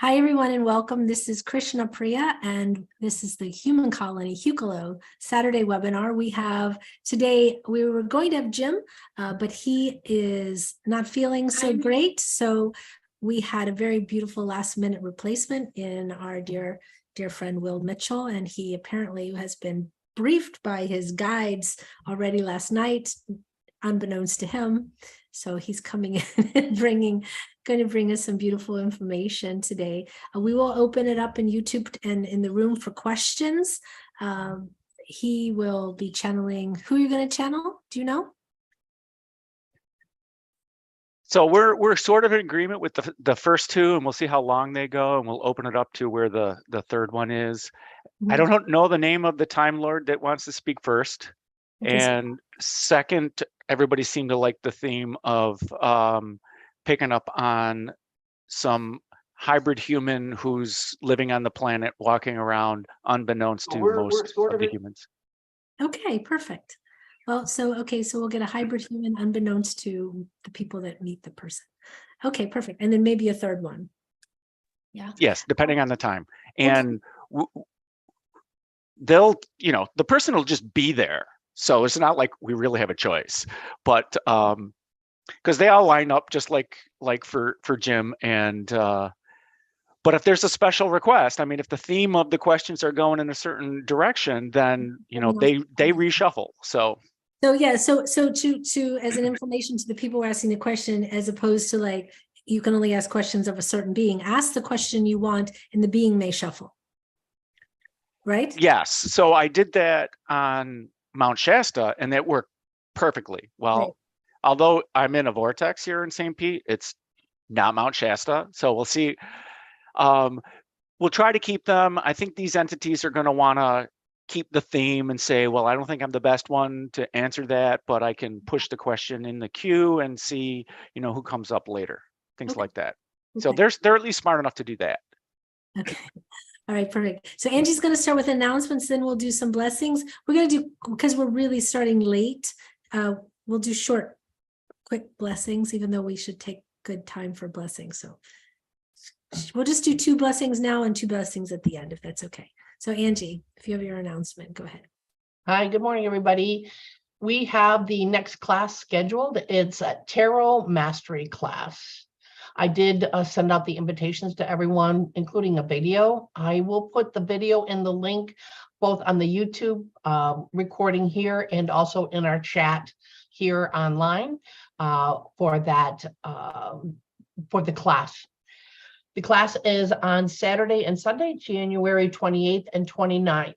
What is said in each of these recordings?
Hi, everyone, and welcome. This is Krishna Priya, and this is the Human Colony Hucolo Saturday Webinar. We have today, we were going to have Jim, but he is not feeling so great. So we had a very beautiful last-minute replacement in our dear friend Will Mitchell, and he apparently has been briefed by his guides already last night, unbeknownst to him. So he's coming in and going to bring us some beautiful information today. We will open it up in YouTube and in the room for questions. He will be channeling. Who are you going to channel? Do you know? So we're sort of in agreement with the first two, and we'll see how long they go, and we'll open it up to where the third one is. I don't know the name of the Time Lord that wants to speak first. And second, everybody seemed to like the theme of picking up on some hybrid human who's living on the planet, walking around unbeknownst to most of the humans. Okay, perfect. Well, so we'll get a hybrid human unbeknownst to the people that meet the person. Okay, perfect. And then maybe a third one. Yeah. Yes, depending on the time. And they'll, the person will just be there. So it's not like we really have a choice, but because they all line up just like for Jim. And but if there's a special request, I mean, if the theme of the questions are going in a certain direction, then they reshuffle. So yeah, so to as an information to the people asking the question, as opposed to like you can only ask questions of a certain being, ask the question you want, and the being may shuffle. Right? Yes. So I did that on Mount Shasta, and that worked perfectly. Well, right. Although I'm in a vortex here in St. Pete, it's not Mount Shasta. So we'll see. We'll try to keep them. I think these entities are going to want to keep the theme and say, well, I don't think I'm the best one to answer that, but I can push the question in the queue and see, who comes up later, things like that. So they're at least smart enough to do that. Okay. All right, perfect. So Angie's going to start with announcements, then we'll do some blessings. We're going to do, because we're really starting late, we'll do short, quick blessings, even though we should take good time for blessings. So we'll just do 2 blessings now and 2 blessings at the end, if that's okay. So Angie, if you have your announcement, go ahead. Hi, good morning, everybody. We have the next class scheduled. It's a Tarot Mastery class. I did send out the invitations to everyone, including a video. I will put the video in the link both on the YouTube recording here and also in our chat here online for that for the class. The class is on Saturday and Sunday, January 28th and 29th.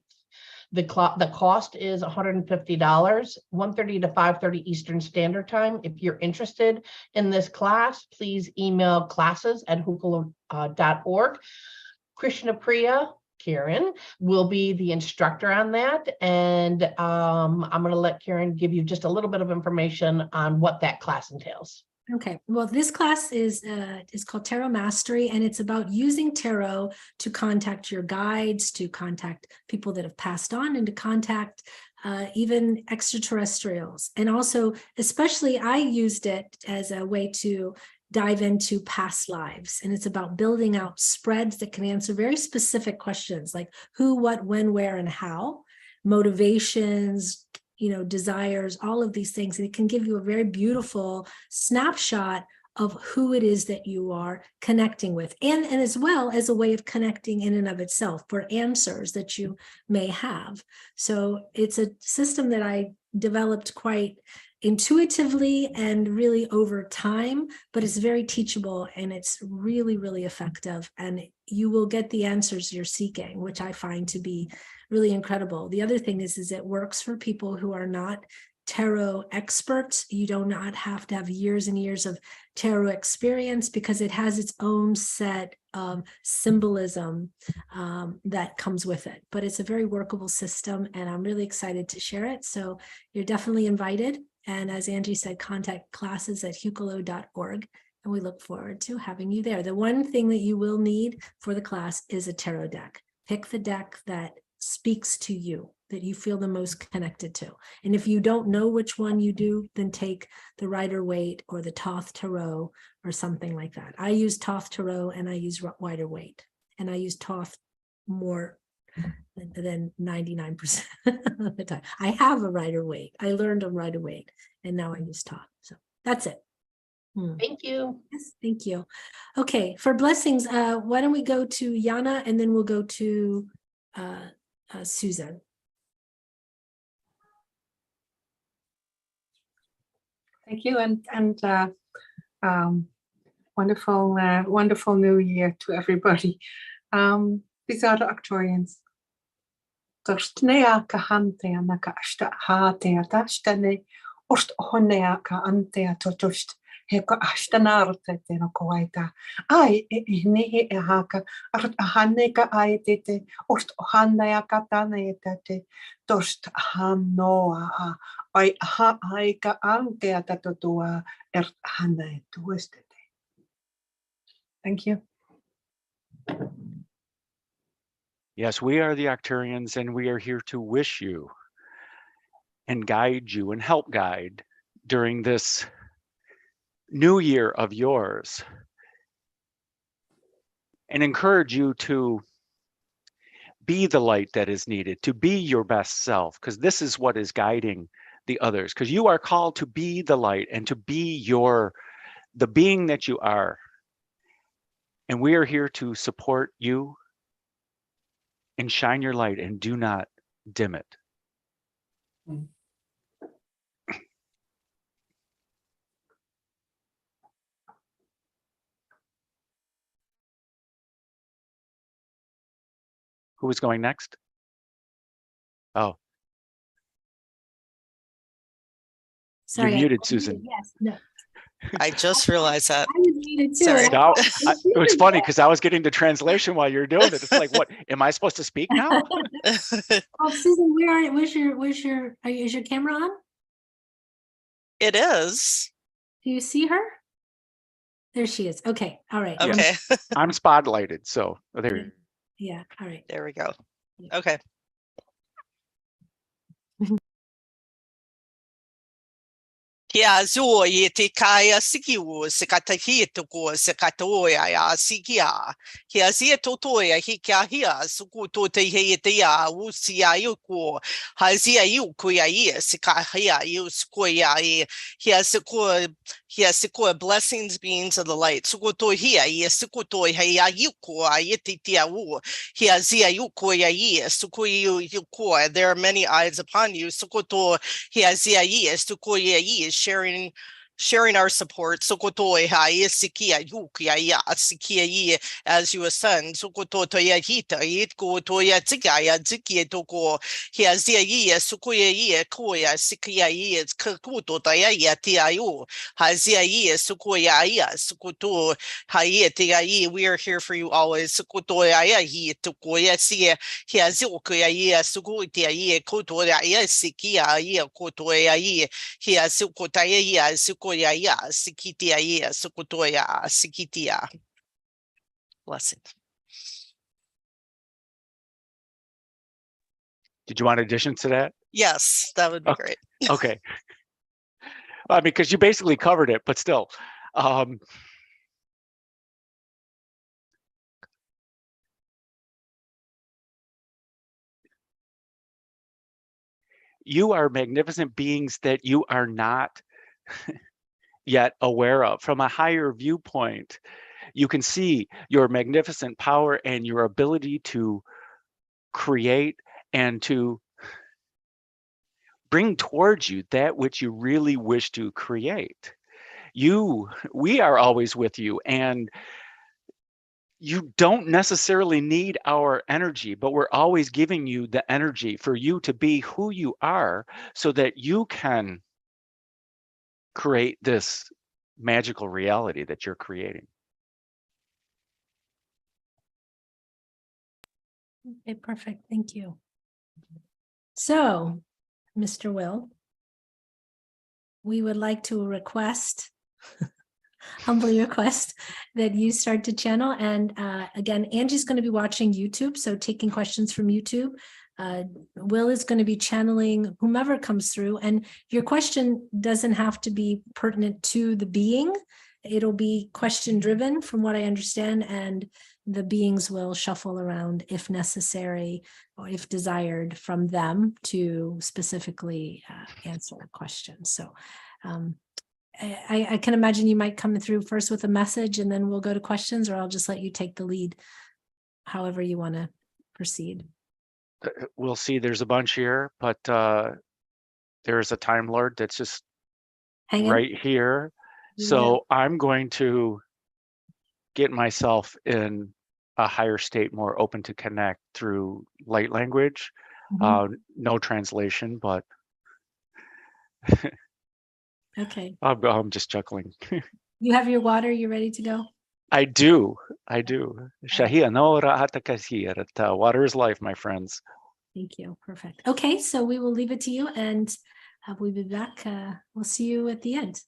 The cost is $150, 1:30 to 5:30 Eastern Standard Time. If you're interested in this class, please email classes@hucolo.org. Krishna Priya, Karen, will be the instructor on that. And I'm going to let Karen give you just a little bit of information on what that class entails. Okay, well, this class is called Tarot Mastery, and it's about using tarot to contact your guides, to contact people that have passed on, and to contact even extraterrestrials. And also, especially, I used it as a way to dive into past lives. And it's about building out spreads that can answer very specific questions like who, what, when, where, and how, motivations, desires, all of these things. And it can give you a very beautiful snapshot of who it is that you are connecting with, and as well as a way of connecting in and of itself for answers that you may have. So it's a system that I developed quite intuitively and really over time, but it's very teachable and it's really, really effective. And you will get the answers you're seeking, which I find to be really incredible. The other thing is it works for people who are not tarot experts. You do not have to have years and years of tarot experience because it has its own set of symbolism that comes with it. But it's a very workable system, and I'm really excited to share it. So you're definitely invited. And as Angie said, contact classes@hucolo.org. And we look forward to having you there. The one thing that you will need for the class is a tarot deck. Pick the deck that speaks to you. that you feel the most connected to. And if you don't know which one you do, then take the Rider-Waite or the Thoth Tarot or something like that. I use Thoth Tarot and I use Rider-Waite, and I use Thoth more than 99% of the time. I have a Rider-Waite. I learned a Rider-Waite, and now I use Thoth. So that's it. Thank you. Yes, thank you. Okay, for blessings, why don't we go to Yana, and then we'll go to Susan. Thank you, and wonderful New Year to everybody. These are the Arcturians. Torsnea ka hantea na ka ashta hatea tashtane ost honea ka antea totost he ka ashtanarte te no koaita ai ni e haka art hanne ka ai te ost hanea ka tane te tost hanoa ai ha ai ka antea totua hanne tuestete. Thank you. Yes, we are the Arcturians, and we are here to wish you and guide you and help guide during this new year of yours, and encourage you to be the light that is needed, to be your best self, because this is what is guiding the others, because you are called to be the light and to be the being that you are. And we are here to support you and shine your light, and do not dim it. Who is going next? Oh. Sorry, you're muted, Susan. Yes, no. I just realized that. I was muted too. Sorry. Now, it was funny because I was getting the translation while you're doing it. It's like, what, am I supposed to speak now? Oh, Susan, is your camera on? It is. Do you see her? There she is. Okay. All right. Okay. I'm spotlighted, so there. Yeah. All right. There we go. Yeah. Okay. Kia zo ye te kaya sikiu se katahia toko se katoia ya sikia. Kia sia totoia hi kia hia suku to te he te ya usia yuko. Hazia yuko ya ye se kahia yu sukoia ye. Here siko blessings beings of the light. Suko to hia ye suko to he ya yuko ye te tia u. Here zia yuko ya ye suko yuko. There are many eyes upon you. Suko to hia zia ye suko ye sharing our support. Sokoto ha sikia yukia ya sikia ye as you ascend. Sokoto to ya hita itko to ya tigaya zikia toko here zia ye sukoya ye koya sikia ye kakuto ya tiayu hazia ye sukoya ya sukoto ha ye tia. We are here for you always. Sokoto ya ye toko ya sia here ziokoya ye sukotia ye koto ya sikia ye koto ya ye here sukotaya sukoya ya sikitia ye sukotoya sikitia. Blessed. Did you want additions to that? Yes, that would be great. Okay. I mean, because you basically covered it, but still. You are magnificent beings that you are not yet aware of. From a higher viewpoint, you can see your magnificent power and your ability to create and to bring towards you that which you really wish to create. We are always with you, and you don't necessarily need our energy, but we're always giving you the energy for you to be who you are so that you can create this magical reality that you're creating. Okay, perfect. Thank you. So, Mr. Will, we would like to humbly request that you start to channel. And again, Angie's going to be watching YouTube, so taking questions from YouTube. Will is going to be channeling whomever comes through, and your question doesn't have to be pertinent to the being. It'll be question driven from what I understand, and the beings will shuffle around if necessary or if desired from them to specifically answer a question. So I can imagine you might come through first with a message and then we'll go to questions, or I'll just let you take the lead, however you want to proceed. We'll see. There's a bunch here, but there's a Time Lord that's just right here. So I'm going to get myself in a higher state, more open to connect through light language. No translation, but okay. I'm just chuckling. You have your water, you ready to go? I do. Shahia no ra'ata kasir. Water is life, my friends. Thank you. Perfect. Okay, so we will leave it to you, and we'll be back. We'll see you at the end.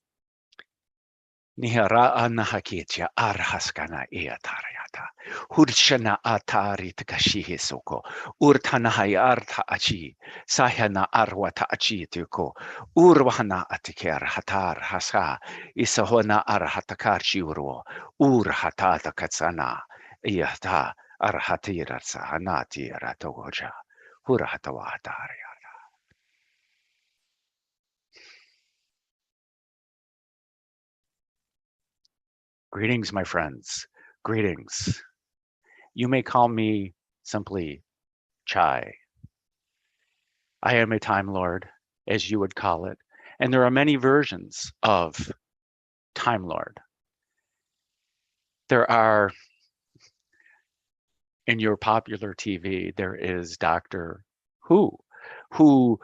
Nihara'a nahakitya arhaskana iatariata. Hurshana atari takashihi soko. Urtanahai arta achi. Sahana arwata achi tuko. Urwahana atiker hatar hasa. Isahona arhatakarchi urwo. Urhatata katsana. Iata arhatira sahanati ratogoja. Hurhatawatari. Greetings, my friends. Greetings. You may call me simply Chai. I am a Time Lord, as you would call it, and there are many versions of Time Lord. There are, in your popular TV, there is Doctor Who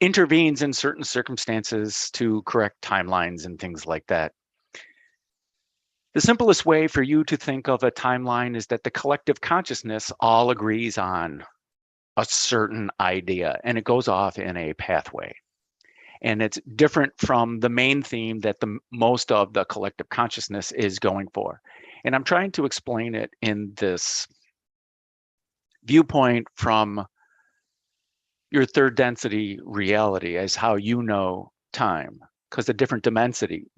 intervenes in certain circumstances to correct timelines and things like that. The simplest way for you to think of a timeline is that the collective consciousness all agrees on a certain idea, and it goes off in a pathway. And it's different from the main theme that most of the collective consciousness is going for. And I'm trying to explain it in this viewpoint from your third density reality as how you know time. Because the different densities,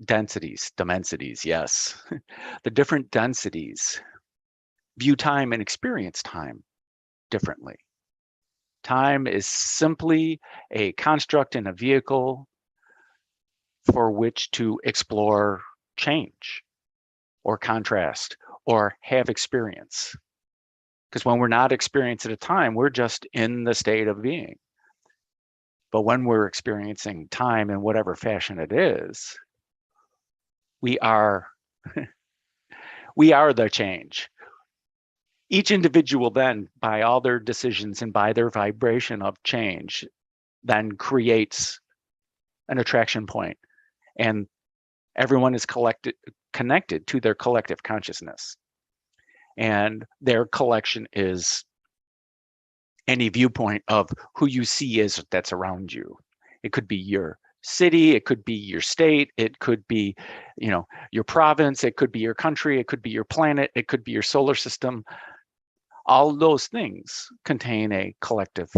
yes. The different densities view time and experience time differently. Time is simply a construct in a vehicle for which to explore change or contrast or have experience. Because when we're not experiencing a time, we're just in the state of being. But when we're experiencing time in whatever fashion it is, we are the change. Each individual then, by all their decisions and by their vibration of change, then creates an attraction point. And everyone is connected to their collective consciousness. And their collection is any viewpoint of who you see as that's around you. It could be your city, it could be your state, it could be, your province, it could be your country, it could be your planet, it could be your solar system. All those things contain a collective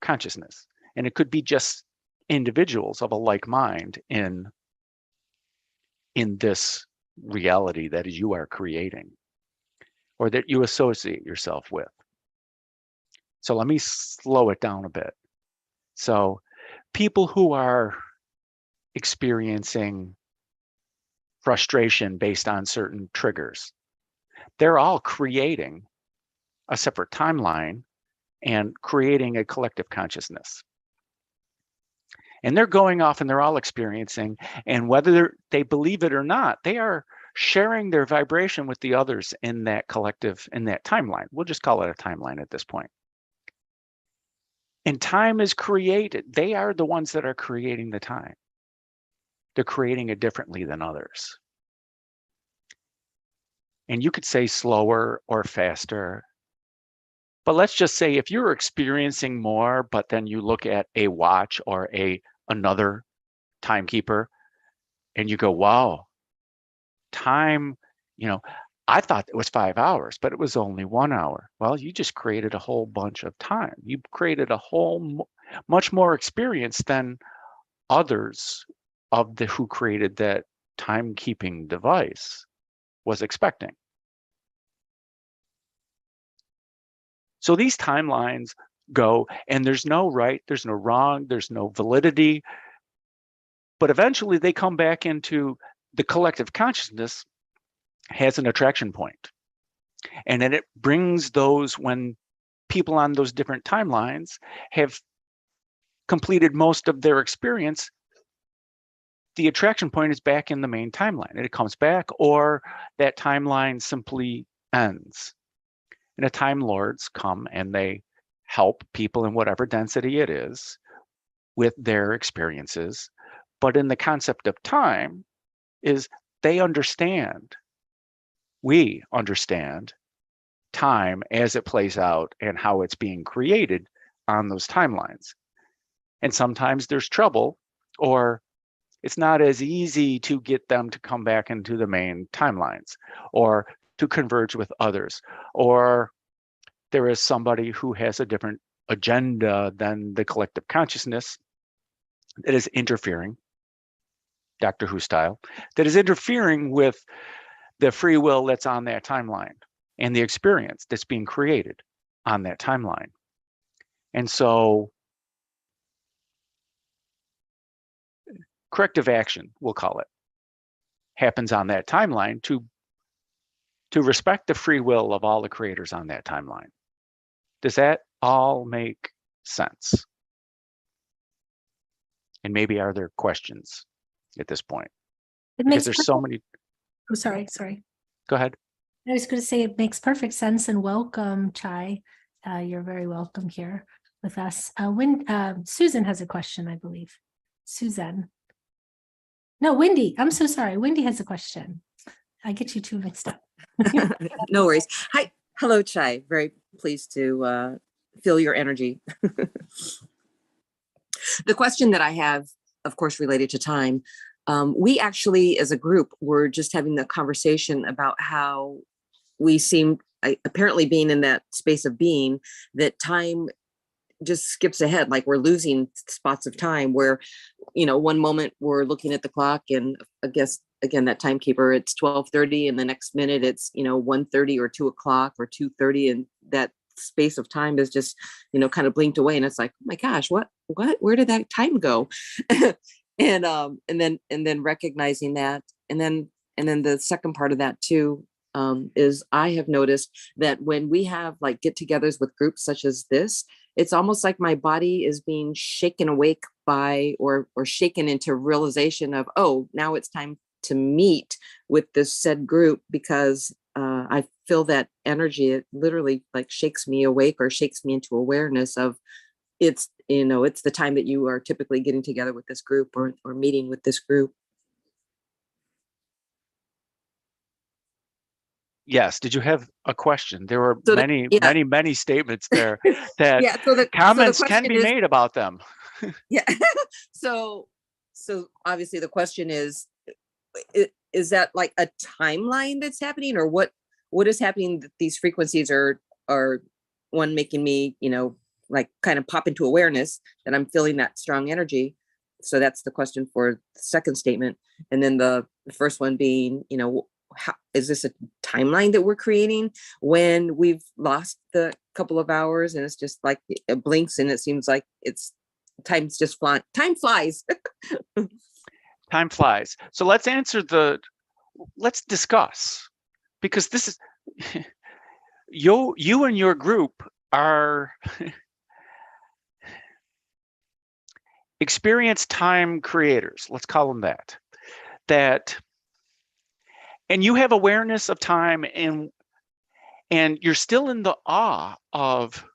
consciousness. And it could be just individuals of a like mind in this reality that you are creating or that you associate yourself with. So let me slow it down a bit. So people who are experiencing frustration based on certain triggers, they're all creating a separate timeline and creating a collective consciousness. And they're going off and they're all experiencing, and whether they believe it or not, they are sharing their vibration with the others in that collective, in that timeline. We'll just call it a timeline at this point. And time is created. They are the ones that are creating the time. They're creating it differently than others. And you could say slower or faster. But let's just say if you're experiencing more, but then you look at a watch or another timekeeper and you go, wow, time, I thought it was 5 hours, but it was only 1 hour. Well, you just created a whole bunch of time. You created a whole much more experience than others of the who created that timekeeping device was expecting. So these timelines go, and there's no right, there's no wrong, there's no validity, but eventually they come back into the collective consciousness has an attraction point. And then it brings those, when people on those different timelines have completed most of their experience, the attraction point is back in the main timeline, and it comes back, or that timeline simply ends. And the Time Lords come and they help people in whatever density it is with their experiences. But in the concept of time is they understand, we understand time as it plays out and how it's being created on those timelines. And sometimes there's trouble, or it's not as easy to get them to come back into the main timelines or to converge with others, or there is somebody who has a different agenda than the collective consciousness that is interfering, Doctor Who style, that is interfering with the free will that's on that timeline and the experience that's being created on that timeline. And so corrective action, we'll call it, happens on that timeline to respect the free will of all the creators on that timeline. Does that all make sense? And maybe are there questions at this point? It Because makes there's so many. Oh, sorry. Go ahead. I was going to say it makes perfect sense, and welcome, Chai. You're very welcome here with us. Susan has a question, I believe. Susan. No, Wendy. I'm so sorry. Wendy has a question. I get you two mixed up. No worries. Hi. Hello, Chai. Very pleased to feel your energy. The question that I have, of course, related to time, we actually, as a group, were just having the conversation about how we seem, apparently being in that space of being, that time just skips ahead, like we're losing spots of time where, you know, one moment we're looking at the clock and I guess, again, that timekeeper, it's 12:30 and the next minute it's, you know, 1:30 or 2 o'clock or 2:30, and that space of time is just, you know, kind of blinked away, and it's like, oh my gosh, what, where did that time go? and then recognizing that, and then the second part of that too, is I have noticed that when we have like get-togethers with groups such as this, it's almost like my body is being shaken awake by, or shaken into realization of, oh, now it's time to meet with this said group, because I feel that energy. It literally like shakes me awake or shakes me into awareness of, it's, you know, it's the time that you are typically getting together with this group or meeting with this group. Yes. Did you have a question? There were So many statements there that yeah, so comments can be made about them. Yeah. So obviously the question is that like a timeline that's happening, or what is happening that these frequencies are one making me, you know, like kind of pop into awareness that I'm feeling that strong energy. So that's the question for the second statement. And then the first one being, you know, how is this a timeline that we're creating when we've lost the couple of hours and it's just like it blinks and it seems like time's just flying. Time flies. Time flies. So let's discuss, because this is you and your group are experienced time creators. Let's call them that. And you have awareness of time, and you're still in the awe of,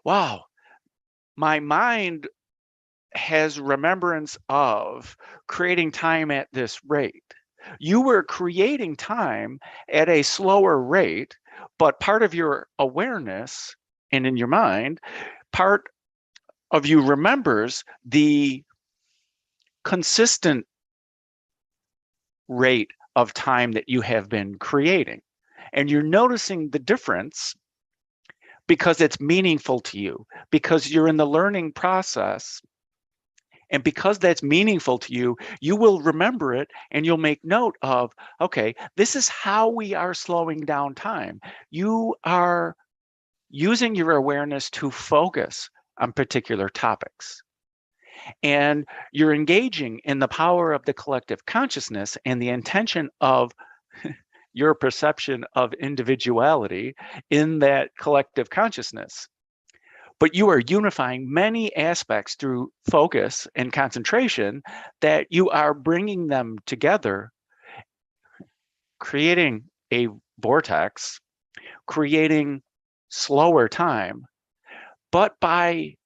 wow, my mind has remembrance of creating time at this rate. You were creating time at a slower rate, but part of your awareness and in your mind, part of you remembers the consistent rate of time that you have been creating. And you're noticing the difference because it's meaningful to you, because you're in the learning process. And because that's meaningful to you, you will remember it and you'll make note of, okay, this is how we are slowing down time. You are using your awareness to focus on particular topics. And you're engaging in the power of the collective consciousness and the intention of your perception of individuality in that collective consciousness. But you are unifying many aspects through focus and concentration that you are bringing them together, creating a vortex, creating slower time. But by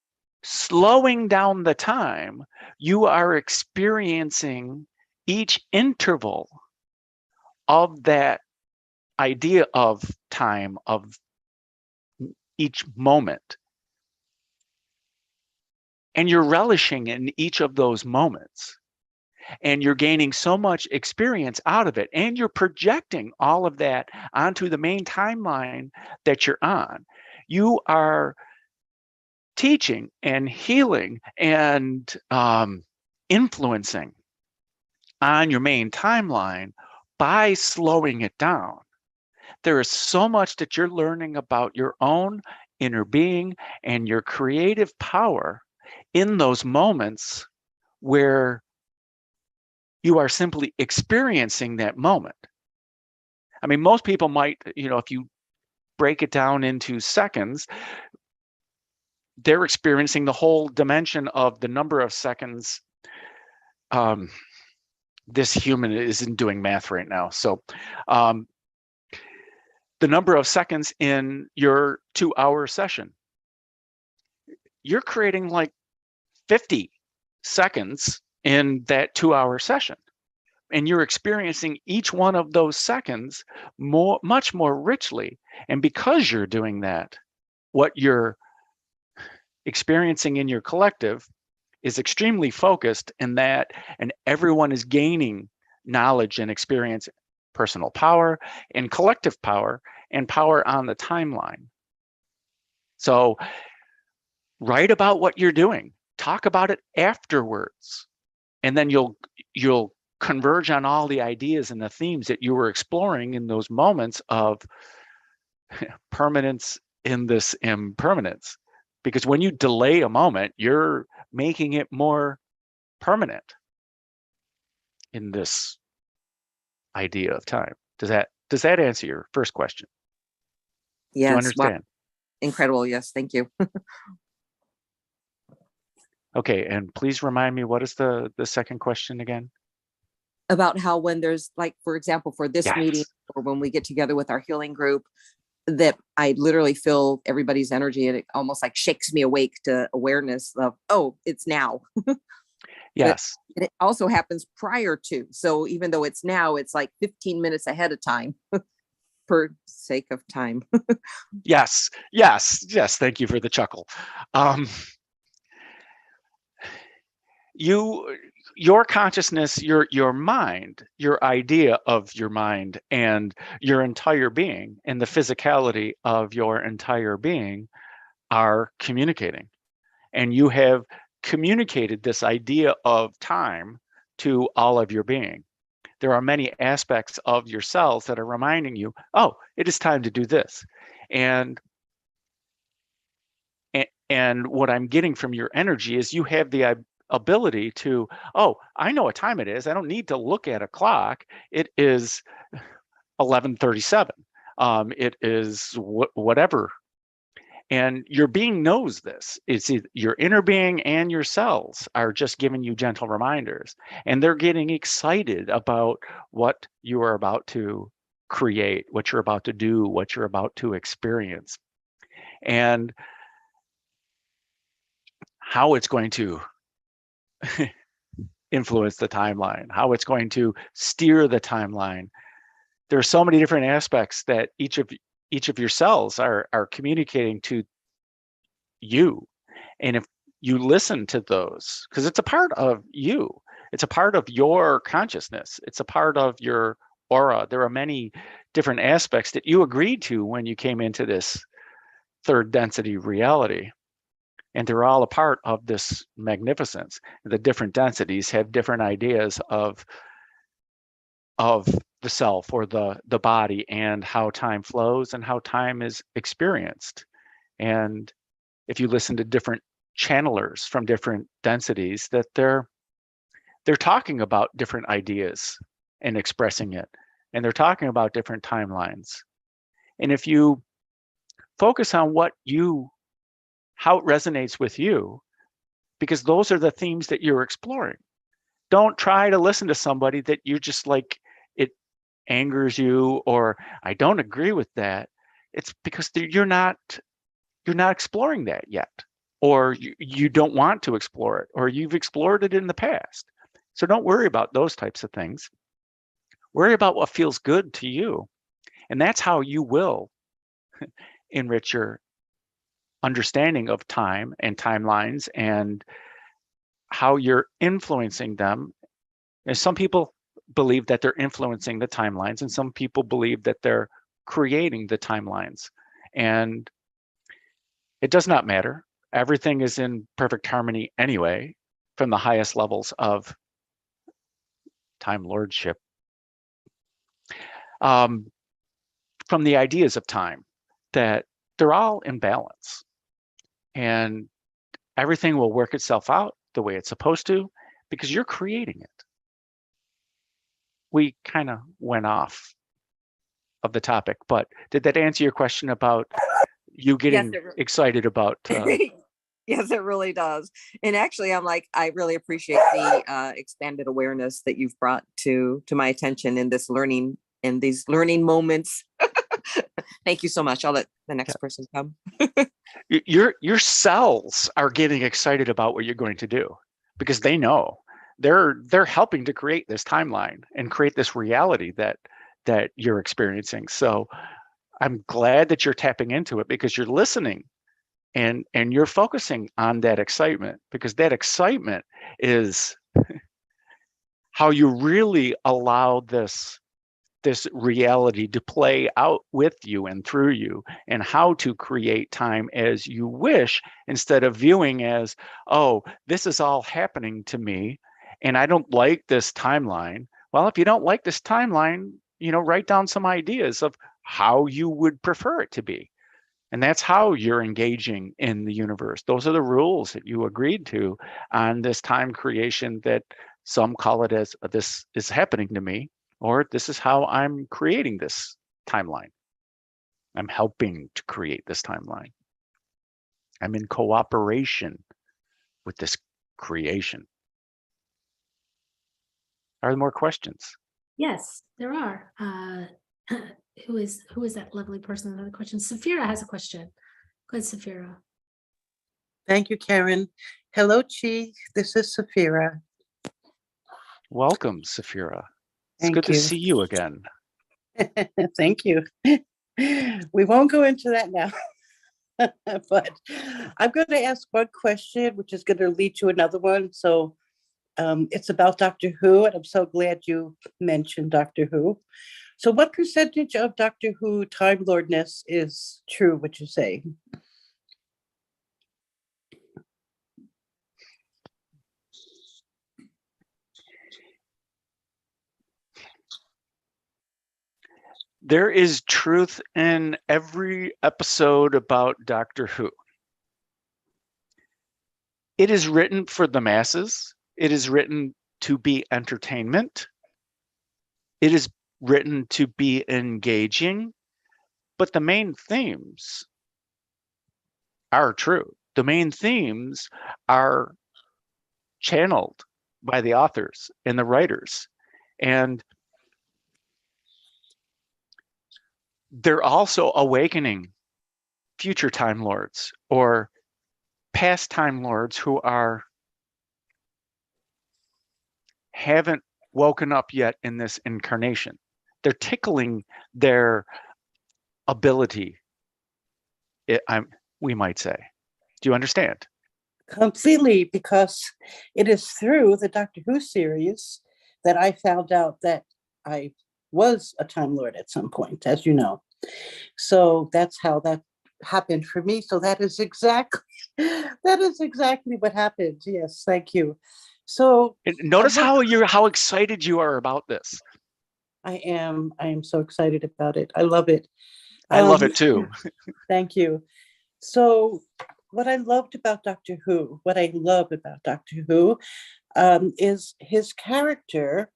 slowing down the time, you are experiencing each interval of that idea of time, of each moment. And you're relishing in each of those moments. And you're gaining so much experience out of it. And you're projecting all of that onto the main timeline that you're on. You are teaching and healing and influencing on your main timeline by slowing it down. There is so much that you're learning about your own inner being and your creative power in those moments where you are simply experiencing that moment. I mean, most people might, if you break it down into seconds, they're experiencing the whole dimension of the number of seconds. This human isn't doing math right now. So the number of seconds in your 2-hour session, you're creating like 50 seconds in that 2-hour session. And you're experiencing each one of those seconds much more richly. And because you're doing that, what you're experiencing in your collective is extremely focused in that, and everyone is gaining knowledge and experience, personal power and collective power and power on the timeline. So write about what you're doing. Talk about it afterwards, and then you'll converge on all the ideas and the themes that you were exploring in those moments of permanence in this impermanence. Because when you delay a moment, you're making it more permanent in this idea of time. Does that answer your first question? Yes. Do you understand? Wow. Incredible. Yes. Thank you. Okay, and please remind me, what is the second question again? About how when there's, like, for example, for this meeting, or when we get together with our healing group, that I literally feel everybody's energy, and it almost like shakes me awake to awareness of, oh, it's now. Yes. But it also happens prior to. So even though it's now, it's like 15 minutes ahead of time per sake of time. Yes. Thank you for the chuckle. Your consciousness, your mind, your idea of your mind, and your entire being, and the physicality of your entire being are communicating. And you have communicated this idea of time to all of your being. There are many aspects of your cells that are reminding you, oh, it is time to do this. And what I'm getting from your energy is you have the ability to, oh, I know what time it is. I don't need to look at a clock. It is 11:37. It is whatever. And your being knows this. It's your inner being and your cells are just giving you gentle reminders. And they're getting excited about what you are about to create, what you're about to do, what you're about to experience. And how it's going to influence the timeline, how it's going to steer the timeline. There are so many different aspects that each of your cells are communicating to you. And if you listen to those, because it's a part of you, it's a part of your consciousness, it's a part of your aura. There are many different aspects that you agreed to when you came into this third density reality. And they're all a part of this magnificence. The different densities have different ideas of the self or the body and how time flows and how time is experienced. And if you listen to different channelers from different densities, that they're talking about different ideas and expressing it. And they're talking about different timelines. And if you focus on how it resonates with you, because those are the themes that you're exploring. Don't try to listen to somebody that you just like, it angers you, or I don't agree with that. It's because you're not exploring that yet, or you don't want to explore it, or you've explored it in the past. So don't worry about those types of things. Worry about what feels good to you. And that's how you will enrich your understanding of time and timelines and how you're influencing them. And some people believe that they're influencing the timelines, and some people believe that they're creating the timelines. And it does not matter. Everything is in perfect harmony anyway, from the highest levels of time lordship. From the ideas of time, that they're all in balance. And everything will work itself out the way it's supposed to, because you're creating it. We kind of went off of the topic, but did that answer your question about you getting excited about? Yes, it really does. And actually, I really appreciate the expanded awareness that you've brought to my attention in these learning moments. Thank you so much. I'll let the next person come. Your cells are getting excited about what you're going to do, because they know they're helping to create this timeline and create this reality that you're experiencing. So I'm glad that you're tapping into it, because you're listening and you're focusing on that excitement, because that excitement is how you really allow this reality to play out with you and through you, and how to create time as you wish, instead of viewing as, oh, this is all happening to me and I don't like this timeline. Well, if you don't like this timeline, write down some ideas of how you would prefer it to be. And that's how you're engaging in the universe. Those are the rules that you agreed to on this time creation, that some call it as this is happening to me, or this is how I'm creating this timeline. I'm helping to create this timeline. I'm in cooperation with this creation. Are there more questions? Yes, there are. Who is that lovely person? Another question. Saphira has a question. Go ahead, Saphira. Thank you, Karen. Hello, Chi. This is Saphira. Welcome, Saphira. It's Thank good you. to see you again. Thank you. We won't go into that now, but I'm going to ask one question, which is going to lead to another one. So it's about Doctor Who, and I'm so glad you mentioned Doctor Who. So what percentage of Doctor Who Time Lordness is true, would you say? There is truth in every episode about Doctor Who. It is written for the masses. It is written to be entertainment. It is written to be engaging, but the main themes are true. The main themes are channeled by the authors and the writers, and they're also awakening future Time Lords or past Time Lords who haven't woken up yet in this incarnation. They're tickling their ability, we might say. Do you understand? Completely, because it is through the Doctor Who series that I found out that I was a Time Lord at some point, as you know. So that's how that happened for me. So that is exactly what happened. Yes, thank you. So And notice how excited you are about this. I am so excited about it. I love it. I love it too. Thank you. So what I love about Doctor Who is his character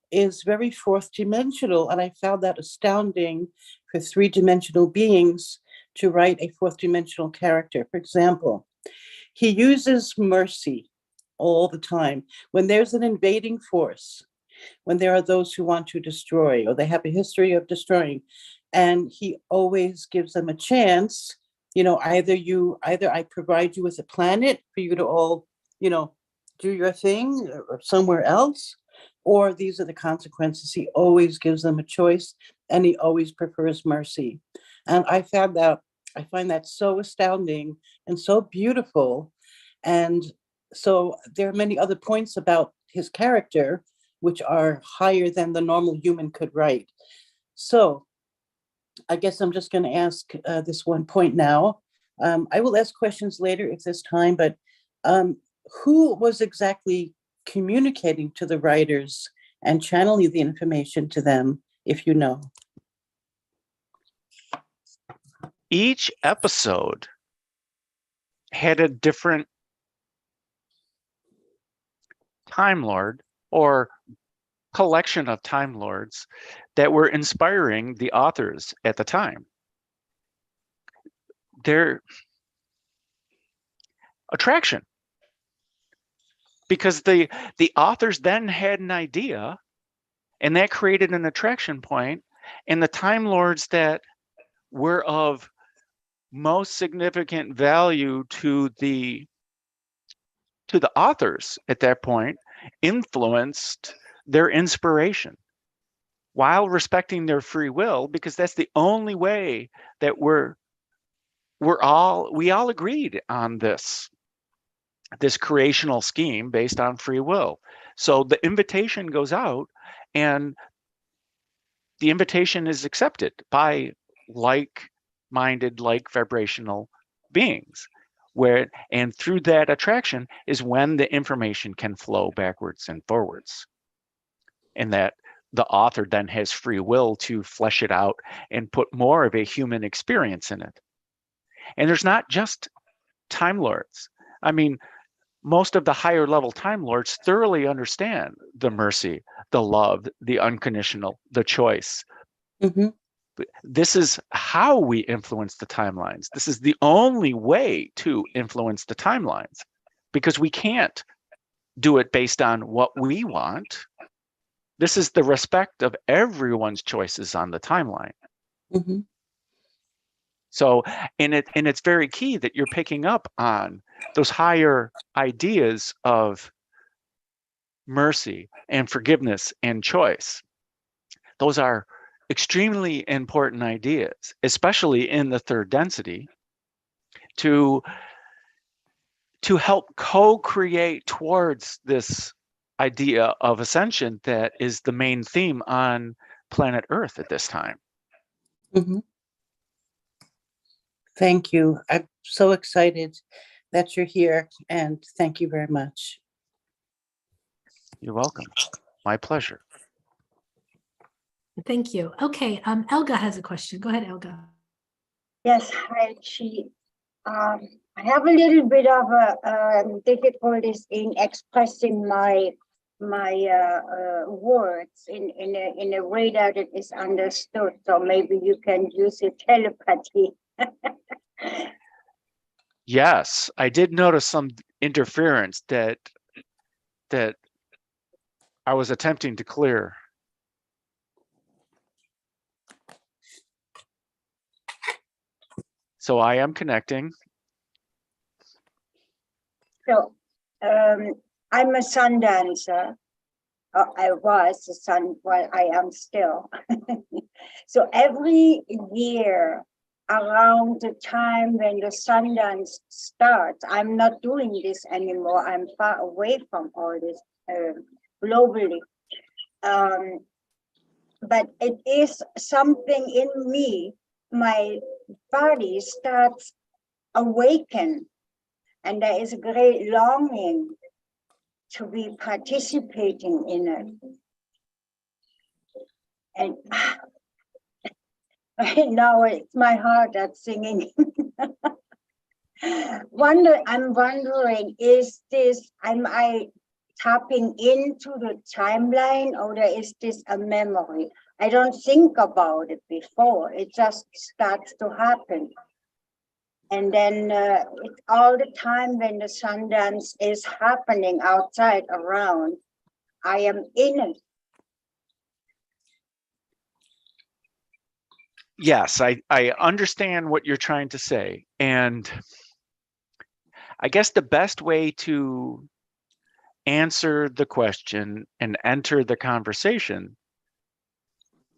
is very fourth dimensional. And I found that astounding for three-dimensional beings to write a fourth dimensional character. For example, he uses mercy all the time. When there's an invading force, when there are those who want to destroy, or they have a history of destroying, and he always gives them a chance. Either I provide you with a planet for you to all, do your thing or somewhere else, or these are the consequences. He always gives them a choice, and he always prefers mercy. And I find that so astounding and so beautiful. And so there are many other points about his character which are higher than the normal human could write. So I guess I'm just going to ask this one point now. I will ask questions later if there's time, but who was exactly communicating to the writers and channeling the information to them, if you know? Each episode had a different Time Lord or collection of Time Lords that were inspiring the authors at the time. Their attraction, because the authors then had an idea, and that created an attraction point, and the Time Lords that were of most significant value to the authors at that point influenced their inspiration while respecting their free will, because that's the only way that we all agreed on this creational scheme based on free will. So the invitation goes out, and the invitation is accepted by like-minded, like vibrational beings, and through that attraction is when the information can flow backwards and forwards, and that the author then has free will to flesh it out and put more of a human experience in it. And there's not just Time Lords. I mean, most of the higher level Time Lords thoroughly understand the mercy, the love, the unconditional, the choice. Mm-hmm. This is how we influence the timelines. This is the only way to influence the timelines, because we can't do it based on what we want. This is the respect of everyone's choices on the timeline. Mm-hmm. So, and it's very key that you're picking up on those higher ideas of mercy and forgiveness and choice. Those are extremely important ideas, especially in the third density, to help co-create towards this idea of ascension that is the main theme on planet Earth at this time. Mm-hmm. Thank you. I'm so excited that you're here, and thank you very much. You're welcome. My pleasure. Thank you. Okay, Elga has a question. Go ahead, Elga. Yes, hi, Chi. I have a little bit of difficulties in expressing my words in a way that it is understood. So maybe you can use your telepathy. Yes, I did notice some interference that I was attempting to clear. So I am connecting. So I'm a sun dancer. I was a sun, well, I am still. So every year around the time when the sun dance starts, I'm not doing this anymore. I'm far away from all this globally. but it is something in me. My body starts awaken, and there is a great longing to be participating in it. And right now it's my heart that's singing. I'm wondering, is this, am I tapping into the timeline, or is this a memory? I don't think about it before, it just starts to happen. And then it's all the time when the Sundance is happening outside around, I am in it. Yes, I understand what you're trying to say. And I guess the best way to answer the question and enter the conversation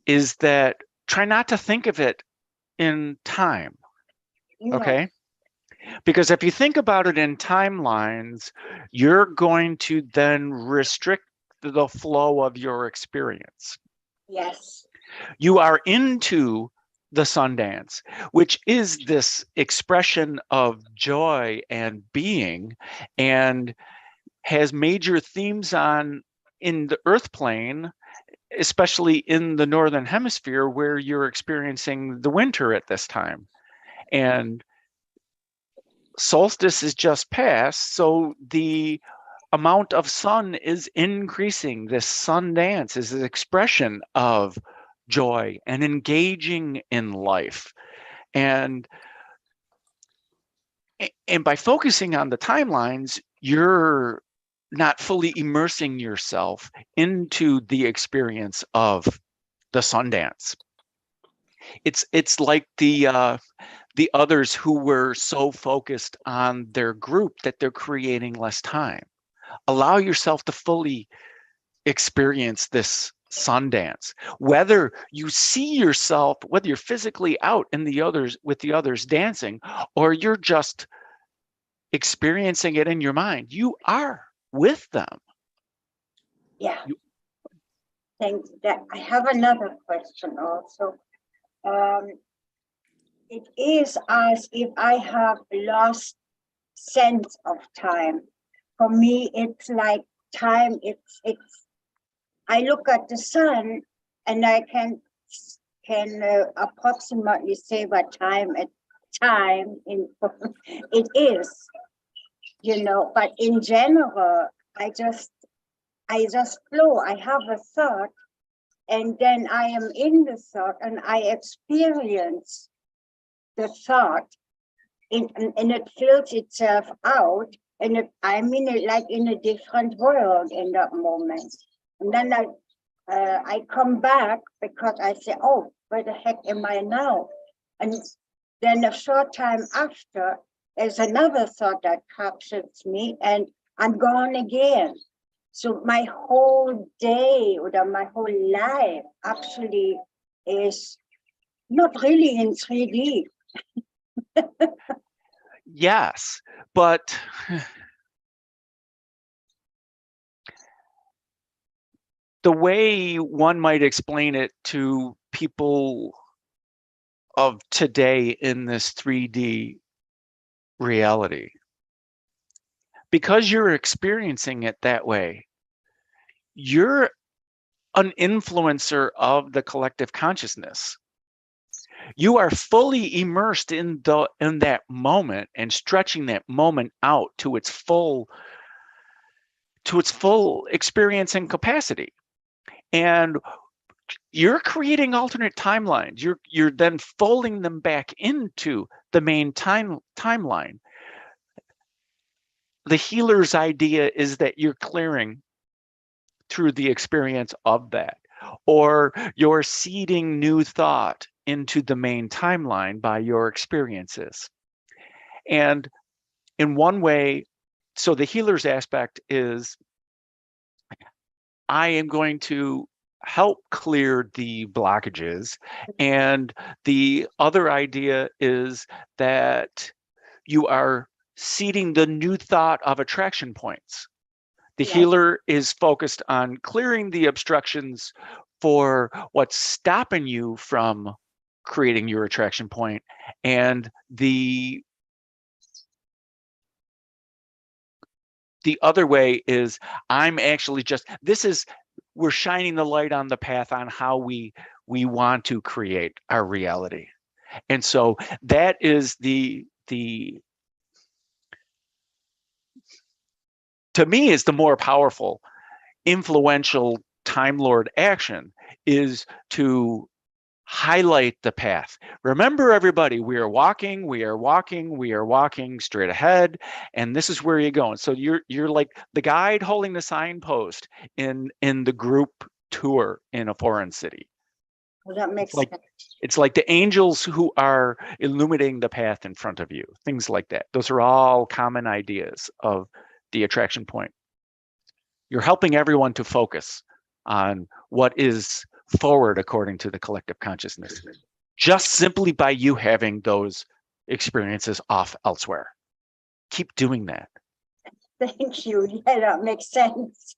is that try not to think of it in time. Yeah. Okay? Because if you think about it in timelines, you're going to then restrict the flow of your experience. Yes. You are into the Sundance, which is this expression of joy and being, and has major themes on in the earth plane, especially in the northern hemisphere where you're experiencing the winter at this time. And solstice is just past, so the amount of sun is increasing. This sun dance is an expression of joy and engaging in life. And by focusing on the timelines, you're not fully immersing yourself into the experience of the Sundance. It's like the others who were so focused on their group that they're creating less time. Allow yourself to fully experience this Sundance, whether you see yourself, whether you're physically out in the others with the others dancing, or you're just experiencing it in your mind. You are with them. Yeah. Thanks. That I have another question also. It is as if I have lost sense of time. For me, it's like time. It's. I look at the sun, and I can approximately say what time in it is, you know. But in general, I just flow. I have a thought, and then I am in the thought, and I experience the thought, and it fills itself out, and I'm in it like in a different world in that moment. And then I come back because I say, oh, where the heck am I now? And then a short time after, there's another thought that captures me, and I'm gone again. So my whole day or my whole life actually is not really in 3D. Yes, but the way one might explain it to people of today in this 3D reality, because you're experiencing it that way, you're an influencer of the collective consciousness. You are fully immersed in that moment and stretching that moment out to its full experiencing capacity. And you're creating alternate timelines. You're then folding them back into the main timeline. The healer's idea is that you're clearing through the experience of that, or you're seeding new thought into the main timeline by your experiences. And in one way, so the healer's aspect is, I am going to help clear the blockages. And the other idea is that you are seeding the new thought of attraction points. The healer is focused on clearing the obstructions for what's stopping you from creating your attraction point. And the other way is I'm actually just, we're shining the light on the path on how we want to create our reality. And so that is to me, is the more powerful, influential Time Lord action, is to highlight the path. Remember, everybody, we are walking straight ahead, and this is where you're going. So you're like the guide holding the signpost in the group tour in a foreign city. Well, that makes Like, sense. it's like the angels who are illuminating the path in front of you, things like that. Those are all common ideas of the attraction point. You're helping everyone to focus on what is forward according to the collective consciousness, just simply by you having those experiences off elsewhere. Keep doing that. Thank you. Yeah, that makes sense.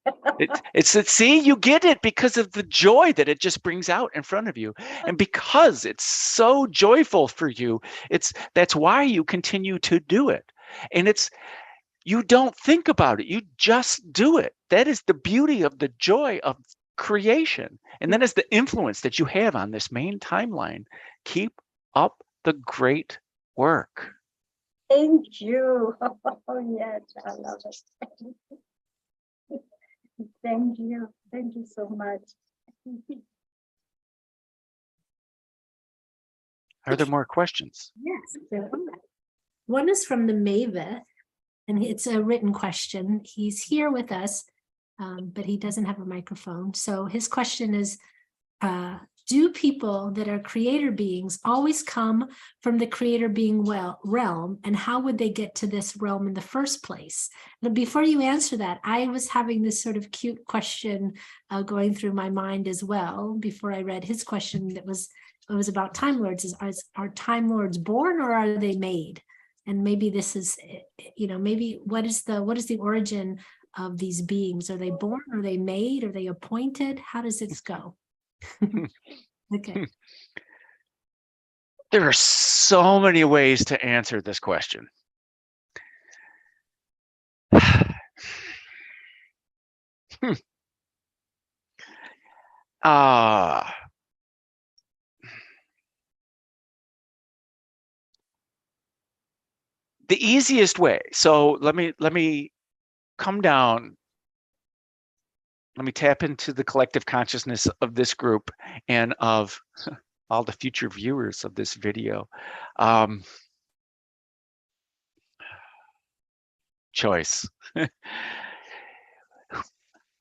See, you get it because of the joy that it just brings out in front of you. And because it's so joyful for you, that's why you continue to do it. And you don't think about it, you just do it. That is the beauty of the joy of creation. And that is the influence that you have on this main timeline. Keep up the great work. Thank you. Oh, yes, I love it. Thank you. Thank you so much. Are there more questions? Yes, there are. One is from the Mavis, and it's a written question. He's here with us, but he doesn't have a microphone. So his question is, do people that are creator beings always come from the creator being realm, and how would they get to this realm in the first place? But before you answer that, I was having this sort of cute question going through my mind as well before I read his question. It was about Time Lords. Are Time Lords born, or are they made? And maybe this is, maybe what is the origin of these beings? Are they born? Are they made? Are they appointed? How does it go? Okay. There are so many ways to answer this question. The easiest way. So let me come down. Let me tap into the collective consciousness of this group and of all the future viewers of this video. Choice.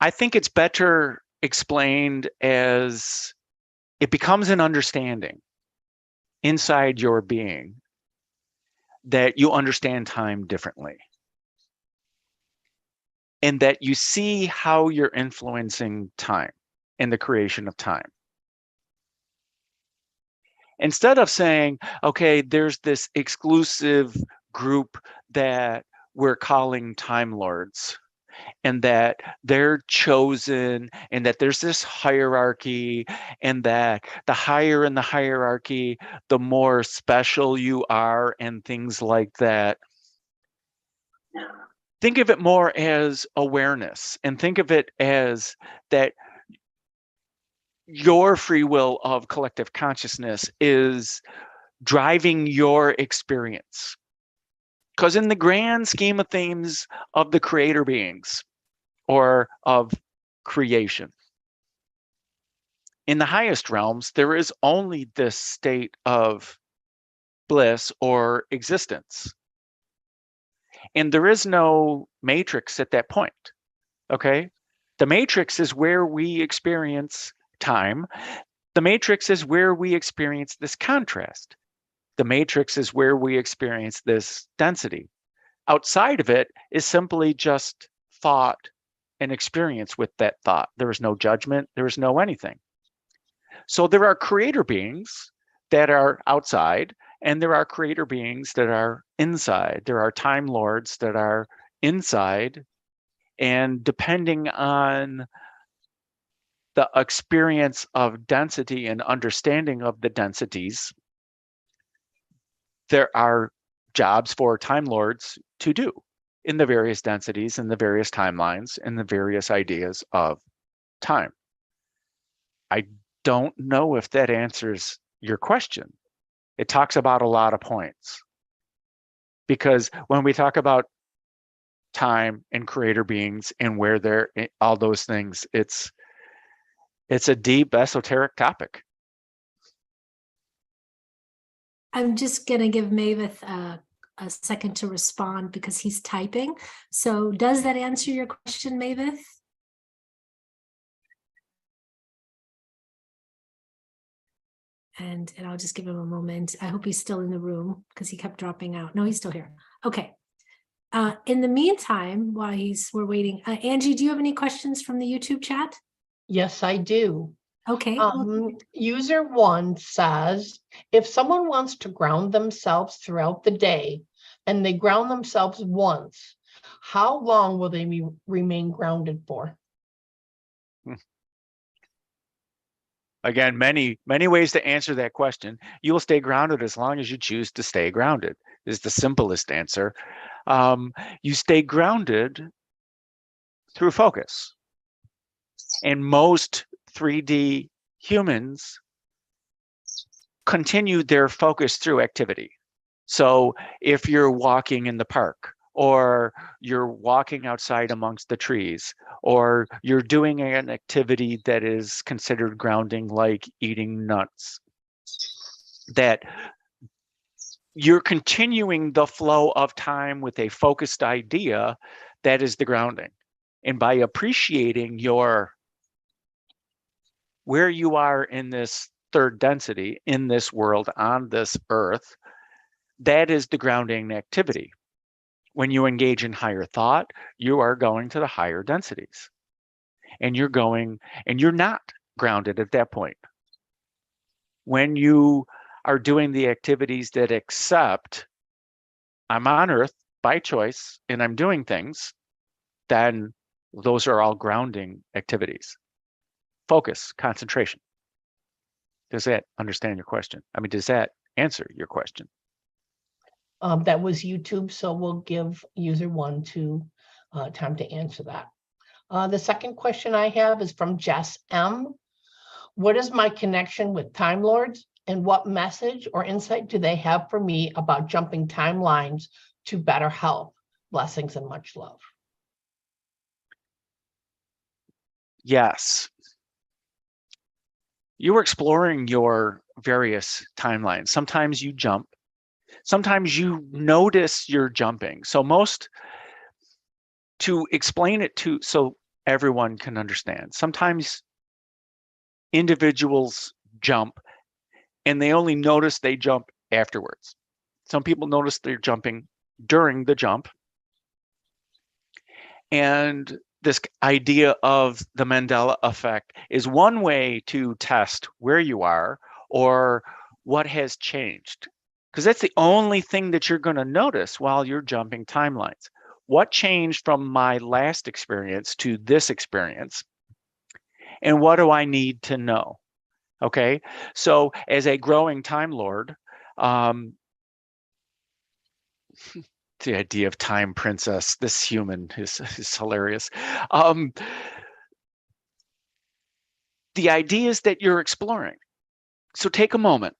I think it's better explained as it becomes an understanding inside your being that you understand time differently, and that you see how you're influencing time in the creation of time. Instead of saying, okay, there's this exclusive group that we're calling Time Lords, and that they're chosen, and that there's this hierarchy, and that the higher in the hierarchy, the more special you are, and things like that. Think of it more as awareness, and think of it as that your free will of collective consciousness is driving your experience. Because in the grand scheme of things of the creator beings or of creation, in the highest realms, there is only this state of bliss or existence. And there is no matrix at that point, okay? The matrix is where we experience time. The matrix is where we experience this contrast. The matrix is where we experience this density. Outside of it is simply just thought and experience with that thought. There is no judgment. There is no anything. So there are creator beings that are outside, and there are creator beings that are inside. There are Time Lords that are inside, and depending on the experience of density and understanding of the densities, there are jobs for Time Lords to do in the various densities and the various timelines and the various ideas of time. I don't know if that answers your question. It talks about a lot of points. Because when we talk about time and creator beings and where they're all those things, it's a deep esoteric topic. I'm just going to give Mavis a second to respond because he's typing. So does that answer your question, Mavis? And I'll just give him a moment. I hope he's still in the room because he kept dropping out. No, he's still here. Okay. In the meantime, while we're waiting, Angie, do you have any questions from the YouTube chat? Yes, I do. Okay. User 1 says, if someone wants to ground themselves throughout the day and they ground themselves once, how long will they remain grounded for? Again, many ways to answer that question. You will stay grounded as long as you choose to stay grounded, is the simplest answer. You stay grounded through focus. And most 3D humans continue their focus through activity. So if you're walking in the park, or you're walking outside amongst the trees, or you're doing an activity that is considered grounding, like eating nuts, that you're continuing the flow of time with a focused idea, that is the grounding. And by appreciating where you are in this third density, in this world, on this earth, that is the grounding activity. When you engage in higher thought, you are going to the higher densities. And you're not grounded at that point. When you are doing the activities that accept, I'm on earth by choice and I'm doing things, then those are all grounding activities. Focus, concentration. Does that understand your question? I mean, does that answer your question? That was YouTube, so we'll give user 1 time to answer that. The second question I have is from Jess M. What is my connection with Time Lords, and what message or insight do they have for me about jumping timelines to better health? Blessings and much love. Yes. You were exploring your various timelines. Sometimes you jump. Sometimes you notice you're jumping. So to explain it so everyone can understand, sometimes individuals jump and they only notice they jump afterwards. Some people notice they're jumping during the jump. And this idea of the Mandela effect is one way to test where you are or what has changed. Because that's the only thing that you're going to notice while you're jumping timelines. What changed from my last experience to this experience? And what do I need to know? Okay, so as a growing Time Lord, the idea of time princess, this human is hilarious. The ideas that you're exploring. So take a moment.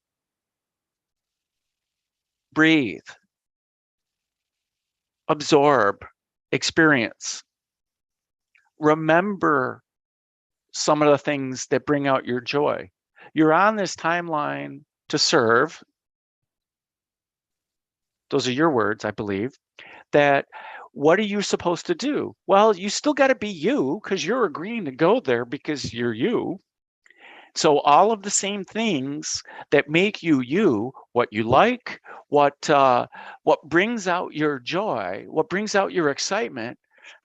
Breathe. Absorb. Experience. Remember some of the things that bring out your joy. You're on this timeline to serve. Those are your words, I believe. That what are you supposed to do? Well, you still got to be you because you're agreeing to go there because you're you. So all of the same things that make you you, what you like, what brings out your joy, what brings out your excitement,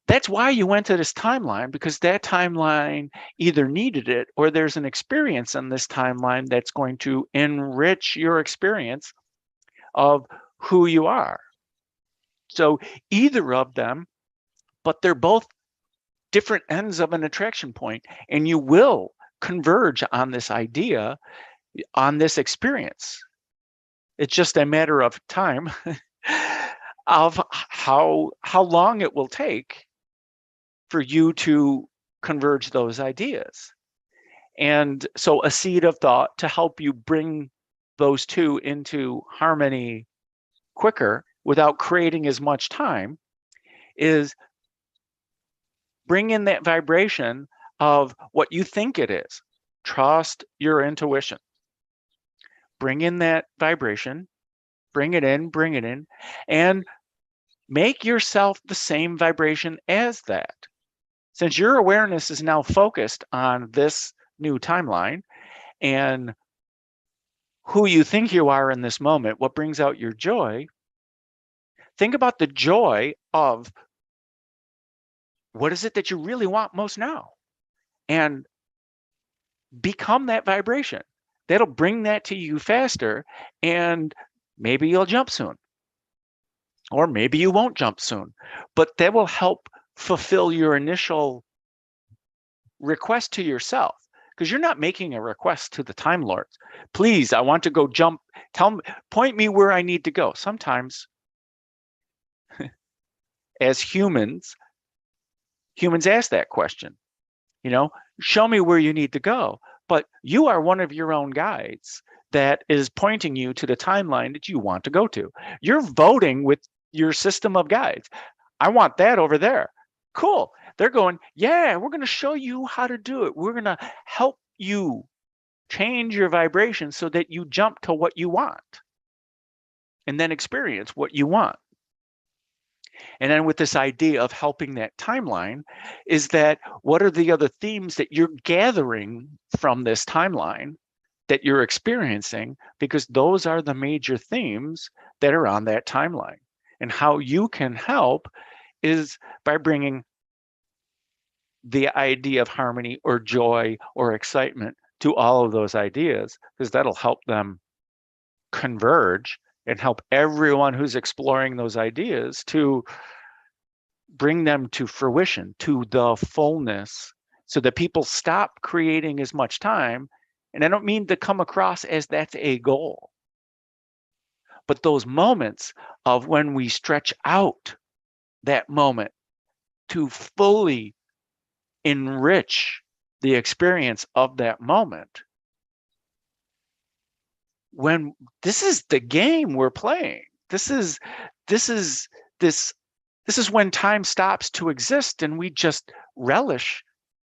that's why you went to this timeline, because that timeline either needed it or there's an experience in this timeline that's going to enrich your experience of who you are. So either of them, but they're both different ends of an attraction point, and you will converge on this idea, on this experience. It's just a matter of time of how long it will take for you to converge those ideas. And so a seed of thought to help you bring those two into harmony quicker without creating as much time is bring in that vibration of what you think it is. Trust your intuition. Bring in that vibration, bring it in, and make yourself the same vibration as that. Since your awareness is now focused on this new timeline and who you think you are in this moment, what brings out your joy, think about the joy of what is it that you really want most now, and become that vibration. That'll bring that to you faster, and maybe you'll jump soon, or maybe you won't jump soon, but that will help fulfill your initial request to yourself, because you're not making a request to the Time Lords. Please, I want to go jump. Point me where I need to go. Sometimes, as humans ask that question. Show me where you need to go. But you are one of your own guides that is pointing you to the timeline that you want to go to. You're voting with your system of guides. I want that over there. Cool. They're going, yeah, we're going to show you how to do it. We're going to help you change your vibration so that you jump to what you want and then experience what you want. And then with this idea of helping that timeline is that what are the other themes that you're gathering from this timeline that you're experiencing? Because those are the major themes that are on that timeline. And how you can help is by bringing the idea of harmony or joy or excitement to all of those ideas, because that'll help them converge and help everyone who's exploring those ideas to bring them to fruition, to the fullness, so that people stop creating as much time. And I don't mean to come across as that's a goal, but those moments of when we stretch out that moment to fully enrich the experience of that moment. When this is the game we're playing, this is when time stops to exist and we just relish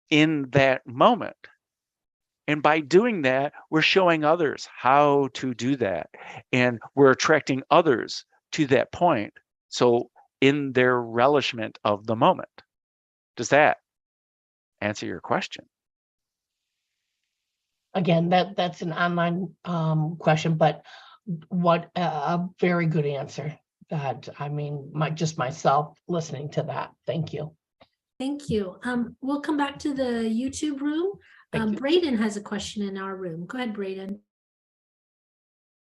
in that moment. And by doing that, we're showing others how to do that, and we're attracting others to that point. So in their relishment of the moment. Does that answer your question? Again, that's an online question, but what a very good answer. That, I mean, just myself listening to that. Thank you. Thank you. We'll come back to the YouTube room. Braden has a question in our room. Go ahead, Braden.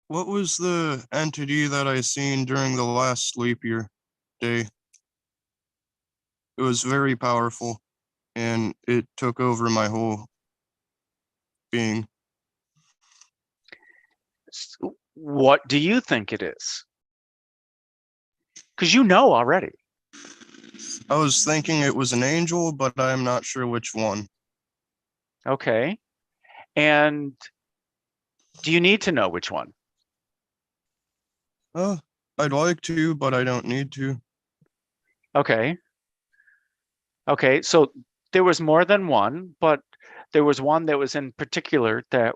What was the entity that I seen during the last leap year day? It was very powerful, and it took over my whole being. What do you think it is? Because you know already. I was thinking it was an angel, but I'm not sure which one. Okay. And do you need to know which one? I'd like to, but I don't need to. Okay. Okay, so there was more than one, but there was one that was in particular that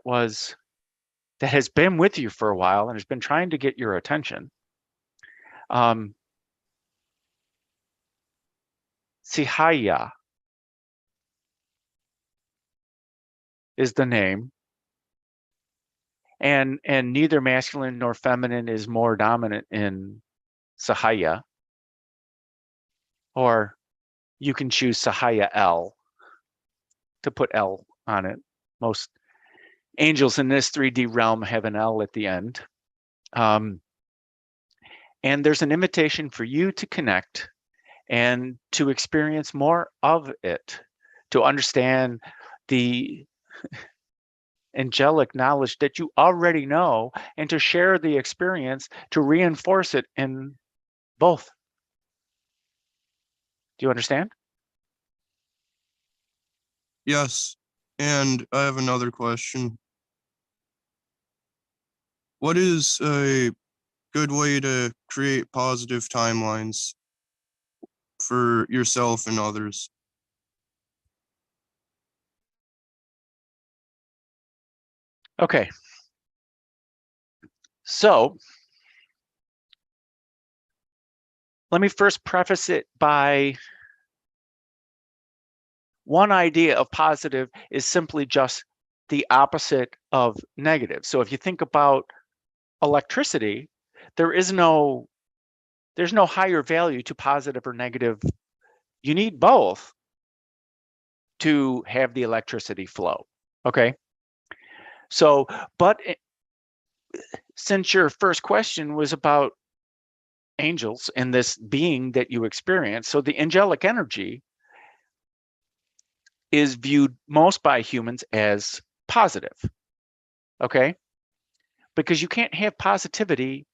has been with you for a while and has been trying to get your attention. Saphira is the name, and neither masculine nor feminine is more dominant in Saphira, or you can choose Saphira L to put L on it. Most angels in this 3D realm have an L at the end. And there's an invitation for you to connect and to experience more of it, to understand the angelic knowledge that you already know, and to share the experience to reinforce it in both. Do you understand? Yes. And I have another question. What is a good way to create positive timelines for yourself and others? Okay. So let me first preface it by one idea of positive is simply just the opposite of negative. So if you think about electricity, there's no higher value to positive or negative. You need both to have the electricity flow. Okay. So, but since your first question was about angels and this being that you experience, so the angelic energy is viewed most by humans as positive. Okay. Because you can't have positivity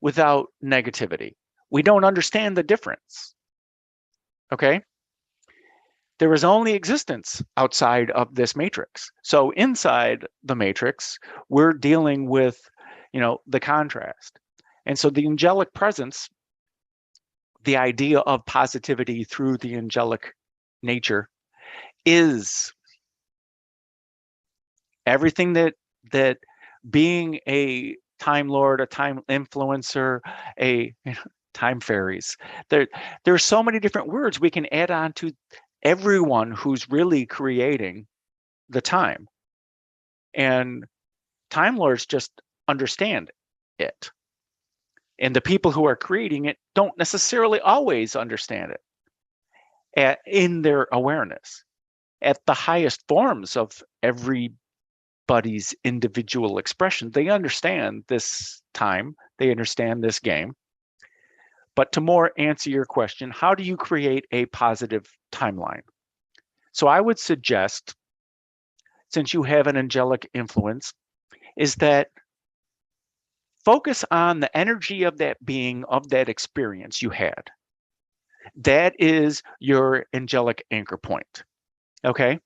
without negativity. We don't understand the difference. Okay. There is only existence outside of this matrix. So inside the matrix, we're dealing with, the contrast. And so the angelic presence, the idea of positivity through the angelic nature, is everything that being a time lord, a time influencer, a time fairies. There's so many different words we can add on to everyone who's really creating the time. And time lords just understand it. And the people who are creating it don't necessarily always understand it in their awareness. At the highest forms of everybody's individual expression, they understand this time, they understand this game. But to more answer your question, how do you create a positive timeline? So I would suggest, since you have an angelic influence, is that focus on the energy of that being, of that experience you had. That is your angelic anchor point. Okay?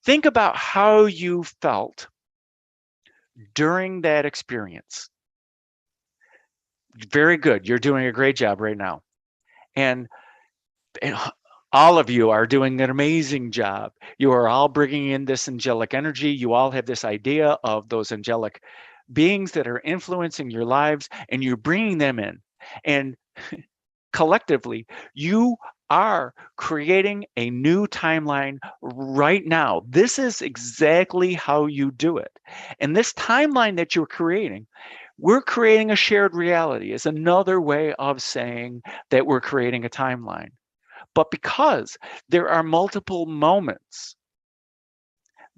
Think about how you felt during that experience. Very good. You're doing a great job right now. And all of you are doing an amazing job. You are all bringing in this angelic energy. You all have this idea of those angelic beings that are influencing your lives, and you're bringing them in. And collectively, you are creating a new timeline right now. This is exactly how you do it. And this timeline that you're creating, we're creating a shared reality, is another way of saying that we're creating a timeline. But because there are multiple moments,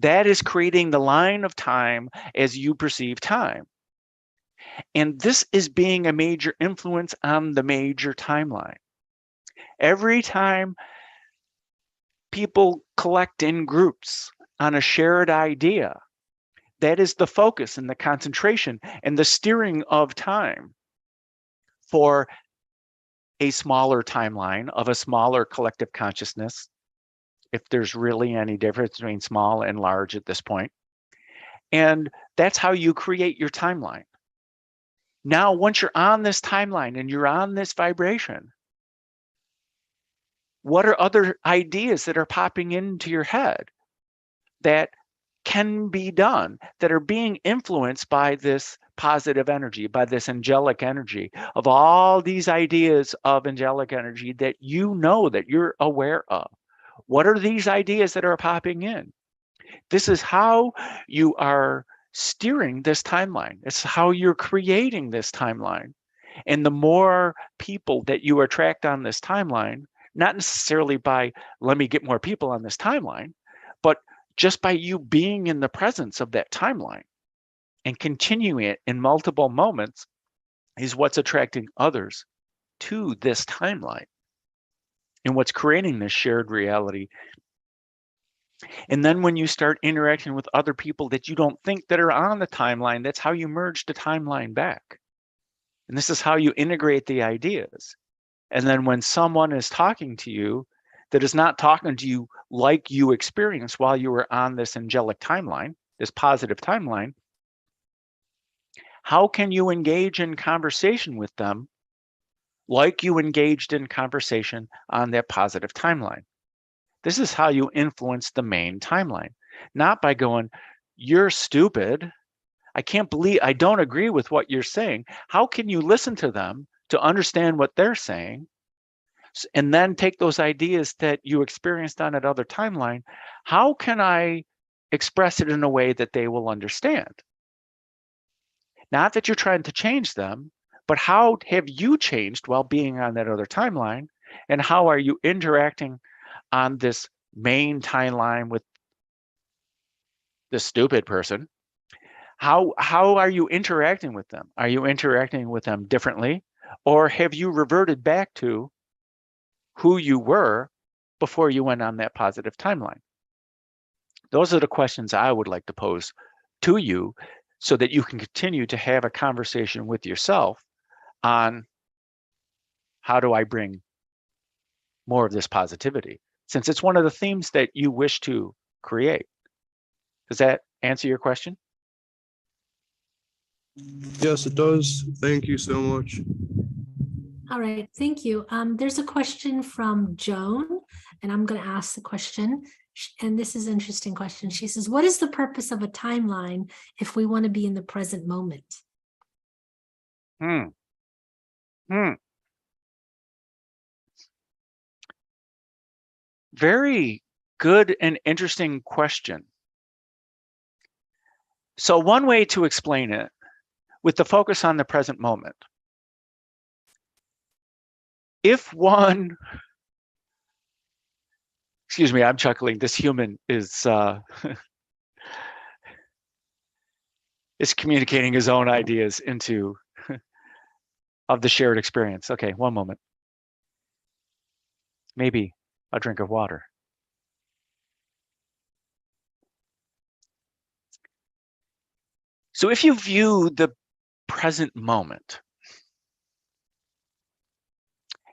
that is creating the line of time as you perceive time. And this is being a major influence on the major timeline. Every time people collect in groups on a shared idea, that is the focus and the concentration and the steering of time for a smaller timeline of a smaller collective consciousness, if there's really any difference between small and large at this point. And that's how you create your timeline. Now, once you're on this timeline and you're on this vibration, what are other ideas that are popping into your head that can be done, that are being influenced by this positive energy, by this angelic energy, of all these ideas of angelic energy that you know, that you're aware of? What are these ideas that are popping in? This is how you are steering this timeline. It's how you're creating this timeline. And the more people that you attract on this timeline, not necessarily by, let me get more people on this timeline, but just by you being in the presence of that timeline and continuing it in multiple moments, is what's attracting others to this timeline and what's creating this shared reality And then when you start interacting with other people that you don't think that are on the timeline, that's how you merge the timeline back. And this is how you integrate the ideas. And then when someone is talking to you that is not talking to you like you experienced while you were on this angelic timeline, this positive timeline, how can you engage in conversation with them like you engaged in conversation on that positive timeline? This is how you influence the main timeline, not by going, you're stupid. I can't believe, I don't agree with what you're saying. How can you listen to them to understand what they're saying and then take those ideas that you experienced on that other timeline? How can I express it in a way that they will understand? Not that you're trying to change them, but how have you changed while being on that other timeline? And how are you interacting on this main timeline with this stupid person? How are you interacting with them? Are you interacting with them differently? Or have you reverted back to who you were before you went on that positive timeline? Those are the questions I would like to pose to you so that you can continue to have a conversation with yourself on how do I bring more of this positivity, since it's one of the themes that you wish to create. Does that answer your question? Yes, it does. Thank you so much. All right, thank you. There's a question from Joan, and I'm going to ask the question. And this is an interesting question. She says, what is the purpose of a timeline if we want to be in the present moment? Very good and interesting question. So one way to explain it, with the focus on the present moment, if one, excuse me, I'm chuckling, this human is is communicating his own ideas into of the shared experience. Okay, one moment. Maybe a drink of water. So if you view the present moment,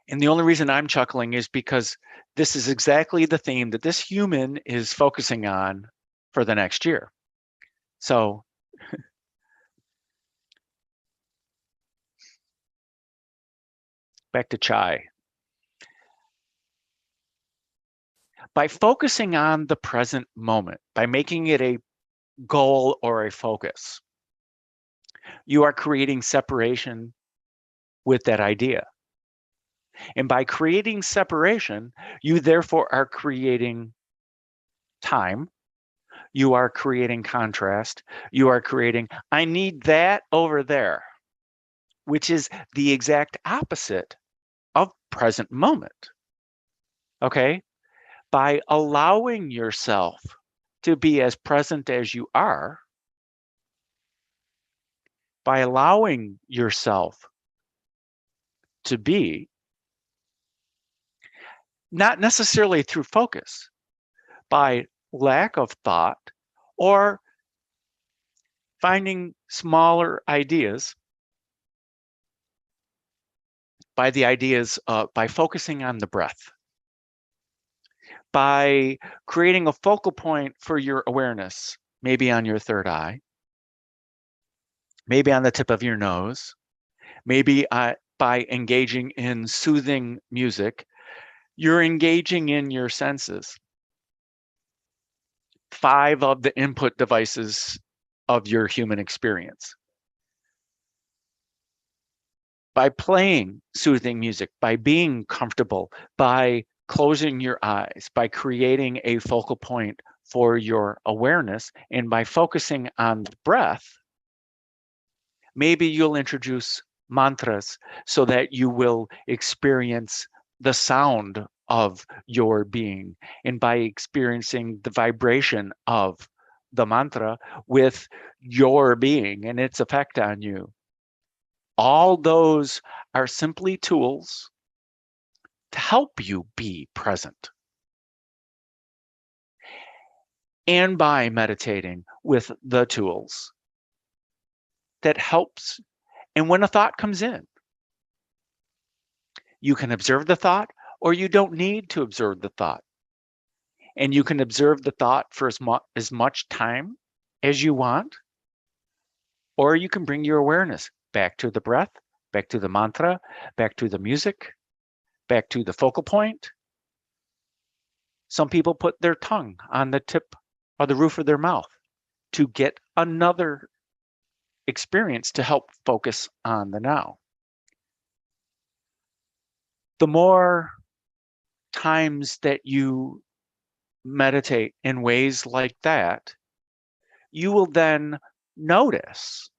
and the only reason I'm chuckling is because this is exactly the theme that this human is focusing on for the next year. So back to chai. By focusing on the present moment, by making it a goal or a focus, you are creating separation with that idea. And by creating separation, you therefore are creating time. You are creating contrast. You are creating, I need that over there, which is the exact opposite of present moment. Okay? By allowing yourself to be as present as you are, by allowing yourself to be, not necessarily through focus, by lack of thought or finding smaller ideas, by the ideas, by focusing on the breath, by creating a focal point for your awareness, maybe on your third eye, maybe on the tip of your nose, maybe by engaging in soothing music, you're engaging in your senses. 5 of the input devices of your human experience. By playing soothing music, by being comfortable, by closing your eyes, by creating a focal point for your awareness, and by focusing on the breath, maybe you'll introduce mantras so that you will experience the sound of your being. And by experiencing the vibration of the mantra with your being and its effect on you, all those are simply tools to help you be present. and by meditating with the tools that helps. And when a thought comes in, you can observe the thought, or you don't need to observe the thought. And you can observe the thought for as much time as you want, or you can bring your awareness back to the breath, back to the mantra, back to the music, back to the focal point. Some people put their tongue on the tip or the roof of their mouth to get another experience to help focus on the now. The more times that you meditate in ways like that, you will then notice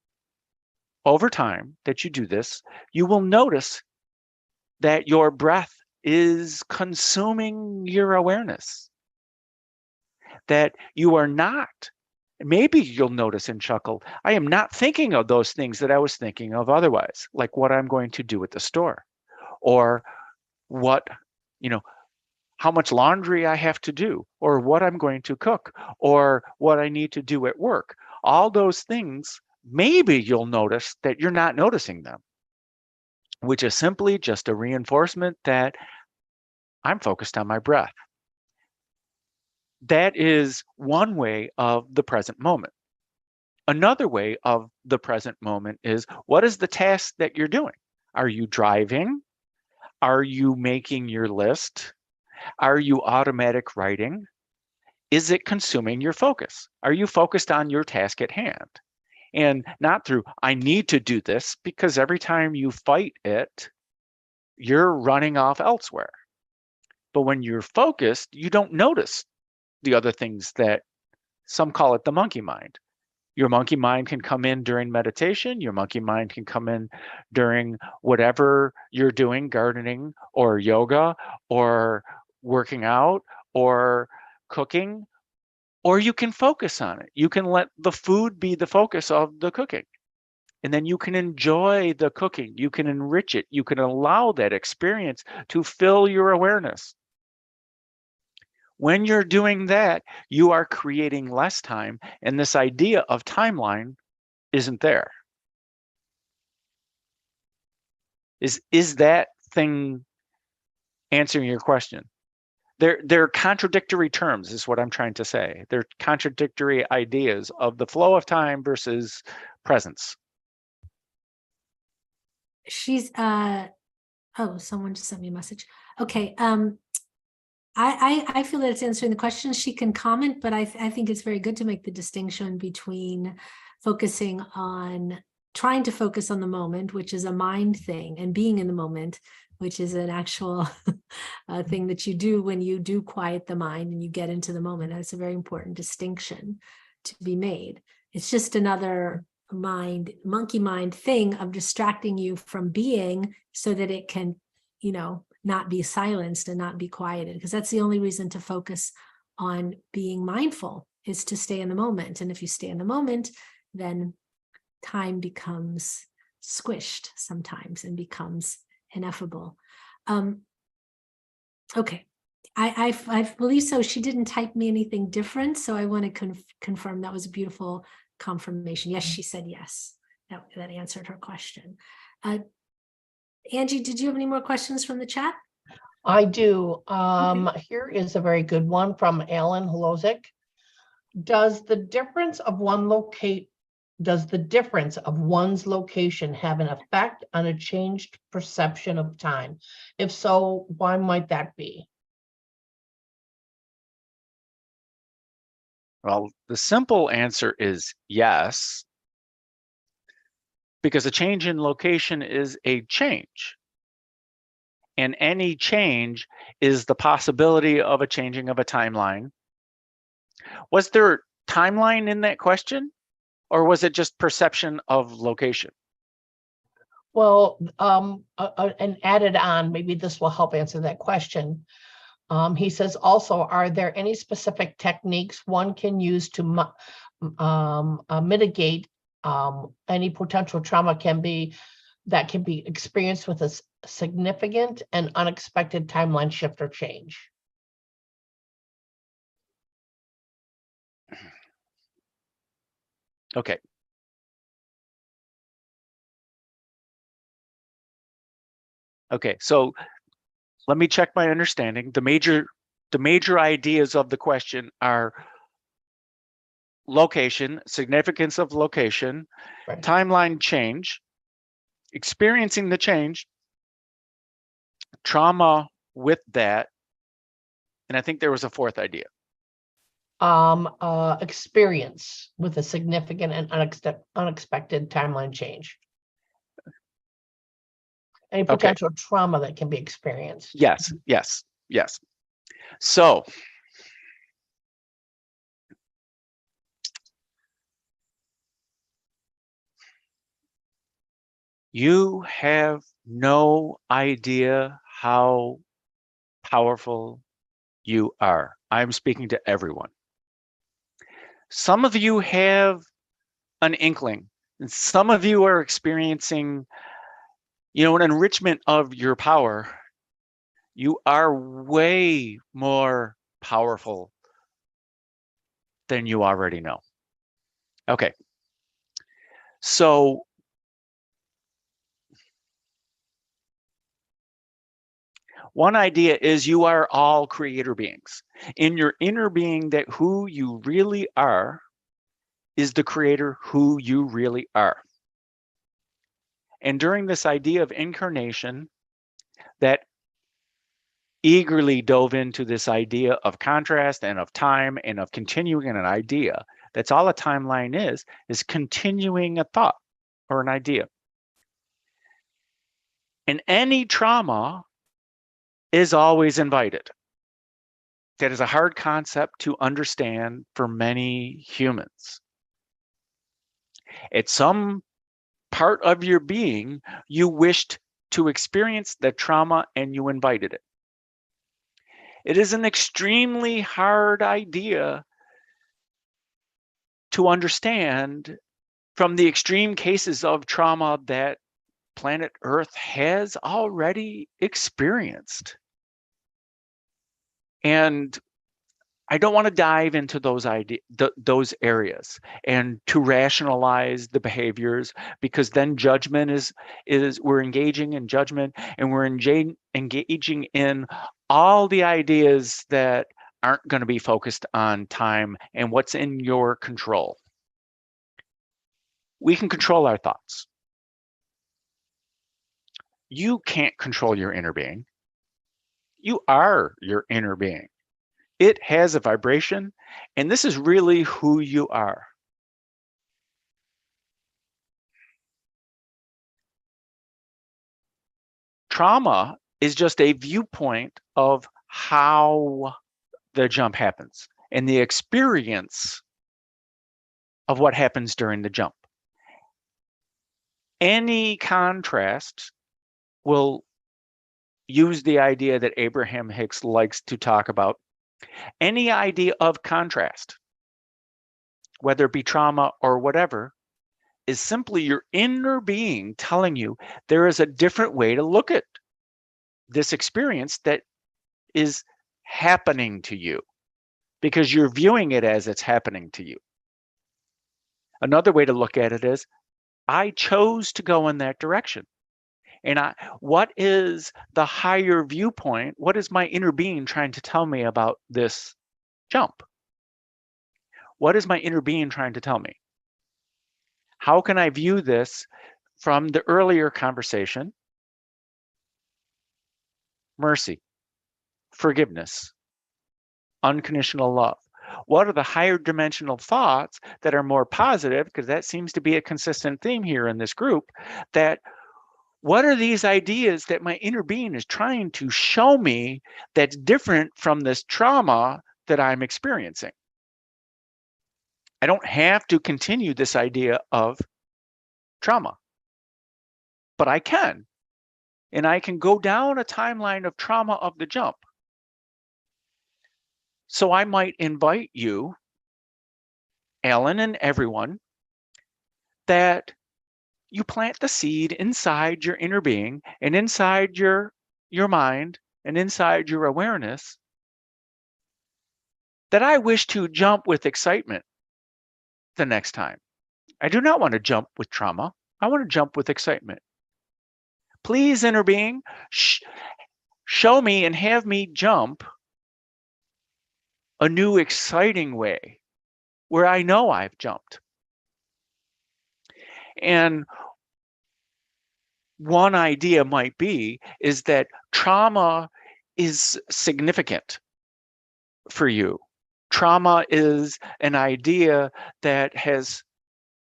over time that you do this, you will notice that your breath is consuming your awareness, that you are not, maybe you'll notice and chuckle, I am not thinking of those things that I was thinking of otherwise, like what I'm going to do at the store, or what, how much laundry I have to do, or what I'm going to cook, or what I need to do at work. All those things, maybe you'll notice that you're not noticing them, which is simply just a reinforcement that I'm focused on my breath. That is one way of the present moment. Another way of the present moment is, what is the task that you're doing? Are you driving? Are you making your list? Are you automatic writing? Is it consuming your focus? Are you focused on your task at hand? And not through, I need to do this, because every time you fight it, you're running off elsewhere. But when you're focused, you don't notice the other things that some call it the monkey mind. Your monkey mind can come in during meditation. Your monkey mind can come in during whatever you're doing, gardening or yoga or working out or cooking, or you can focus on it. You can let the food be the focus of the cooking. And then you can enjoy the cooking. You can enrich it. You can allow that experience to fill your awareness. When you're doing that, you are creating less time, and this idea of timeline isn't there. Is that thing answering your question? They're contradictory terms, is what I'm trying to say. They're contradictory ideas of the flow of time versus presence. She's oh, someone just sent me a message. Okay. I feel that it's answering the question. She can comment, but I think it's very good to make the distinction between focusing on, trying to focus on the moment, which is a mind thing, and being in the moment, which is an actual thing that you do when you do quiet the mind and you get into the moment. That's a very important distinction to be made. It's just another monkey mind thing of distracting you from being, so that it can, not be silenced and not be quieted, because that's the only reason to focus on being mindful, is to stay in the moment. And if you stay in the moment, then time becomes squished sometimes and becomes ineffable. Okay, I believe so. She didn't type me anything different, so I want to confirm that was a beautiful confirmation. Yes, she said yes. That answered her question. Angie, did you have any more questions from the chat? I do. Okay. Here is a very good one from Alan Holozic. Does the difference of one's location have an effect on a changed perception of time? If so, why might that be? Well, the simple answer is yes, because a change in location is a change. And any change is the possibility of a changing of a timeline. Was there timeline in that question, or was it just perception of location? Well, and added on, maybe this will help answer that question. He says also, are there any specific techniques one can use to mitigate any potential trauma that can be experienced with a significant and unexpected timeline shift or change? Okay. Okay, so let me check my understanding. The major ideas of the question are location, significance of location, Right. timeline change, experiencing the change, trauma with that, and I think there was a fourth idea. Experience with a significant and unexpected timeline change. Any potential trauma that can be experienced. Yes, yes, yes. So you have no idea how powerful you are. I'm speaking to everyone. Some of you have an inkling, and some of you are experiencing, an enrichment of your power. You are way more powerful than you already know. Okay. So one idea is you are all creator beings. In your inner being, that who you really are is the creator who you really are. And during this idea of incarnation, that eagerly dove into this idea of contrast and of time and of continuing an idea. That's all a timeline is continuing a thought or an idea. And any trauma is always invited. That is a hard concept to understand for many humans. At some part of your being, you wished to experience the trauma and you invited it. It is an extremely hard idea to understand from the extreme cases of trauma that planet Earth has already experienced. And I don't want to dive into those those areas and to rationalize the behaviors, because then judgment is we're engaging in judgment, and we're engaging in all the ideas that aren't going to be focused on time and what's in your control. We can control our thoughts. You can't control your inner being. You are your inner being. It has a vibration, and this is really who you are. Trauma is just a viewpoint of how the jump happens and the experience of what happens during the jump. Any contrast will use the idea that Abraham Hicks likes to talk about. Any idea of contrast, whether it be trauma or whatever, is simply your inner being telling you there is a different way to look at this experience that is happening to you, because you're viewing it as it's happening to you. Another way to look at it is, I chose to go in that direction. And what is the higher viewpoint? What is my inner being trying to tell me about this jump? What is my inner being trying to tell me? How can I view this from the earlier conversation? Mercy, forgiveness, unconditional love. What are the higher dimensional thoughts that are more positive? Because that seems to be a consistent theme here in this group, that what are these ideas that my inner being is trying to show me that's different from this trauma that I'm experiencing? I don't have to continue this idea of trauma, but I can. And I can go down a timeline of trauma of the jump. So I might invite you, Alan, and everyone, that you plant the seed inside your inner being and inside your mind and inside your awareness, that I wish to jump with excitement the next time. I do not want to jump with trauma. I want to jump with excitement. Please, inner being, show me and have me jump a new exciting way where I know I've jumped. And one idea might be is that trauma is significant for you. Trauma is an idea that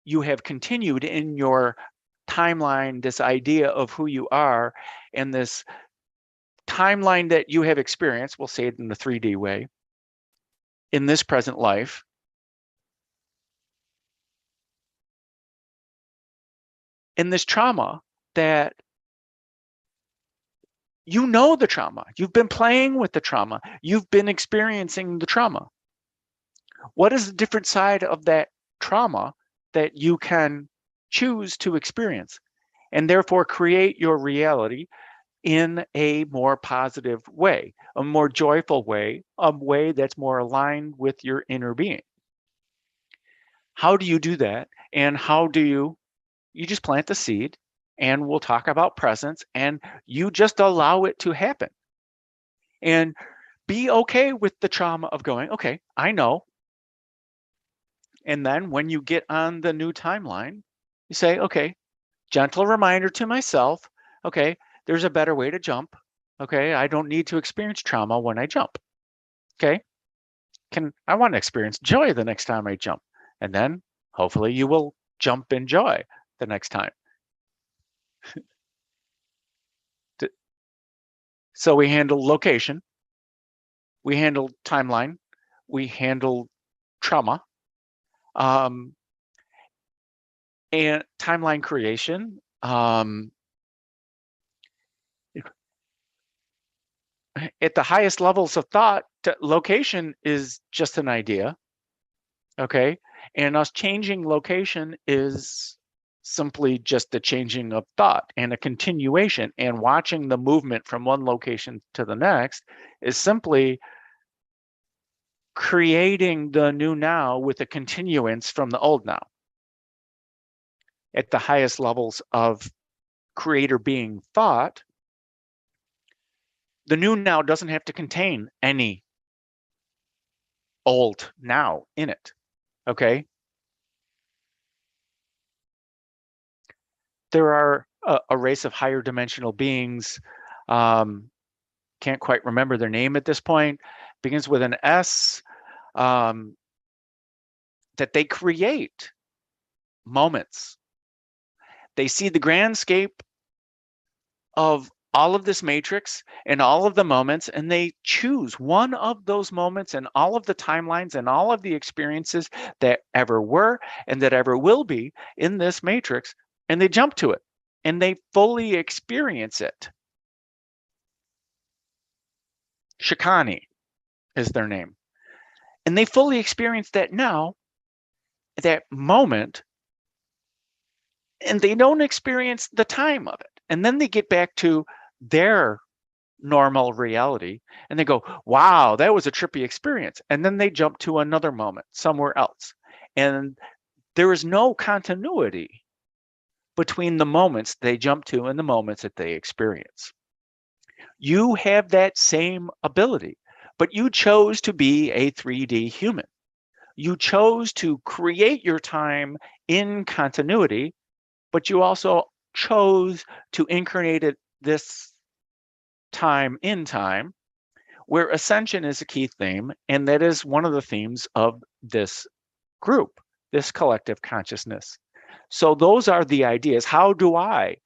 you have continued in your timeline, this idea of who you are, and this timeline that you have experienced, we'll say it in the 3D way, in this present life. In this trauma that you know the trauma, you've been playing with the trauma, you've been experiencing the trauma. What is the different side of that trauma that you can choose to experience and therefore create your reality in a more positive way, a more joyful way, a way that's more aligned with your inner being? How do you do that? And how do you just plant the seed, and we'll talk about presence, and you just allow it to happen. And be okay with the trauma of going, okay, I know. And then when you get on the new timeline, you say, okay, gentle reminder to myself, okay, there's a better way to jump. Okay, I don't need to experience trauma when I jump. Okay, I want to experience joy the next time I jump. And then hopefully you will jump in joy the next time. So we handle location, we handle timeline, we handle trauma, and timeline creation. At the highest levels of thought, location is just an idea, okay? And us changing location is simply just the changing of thought, and a continuation, and watching the movement from one location to the next is simply creating the new now with a continuance from the old now. At the highest levels of creator being thought, the new now doesn't have to contain any old now in it, okay? There are a race of higher dimensional beings, can't quite remember their name at this point, begins with an S, that they create moments. They see the grandscape of all of this matrix and all of the moments, and they choose one of those moments and all of the timelines and all of the experiences that ever were and that ever will be in this matrix, and they jump to it and they fully experience it. Shikani is their name. And they fully experience that now, that moment, and they don't experience the time of it. And then they get back to their normal reality and they go, wow, that was a trippy experience. And then they jump to another moment somewhere else. And there is no continuity between the moments they jump to and the moments that they experience. You have that same ability, but you chose to be a 3D human. You chose to create your time in continuity, but you also chose to incarnate it this time in time, where ascension is a key theme, and that is one of the themes of this group, this collective consciousness. So those are the ideas. How do I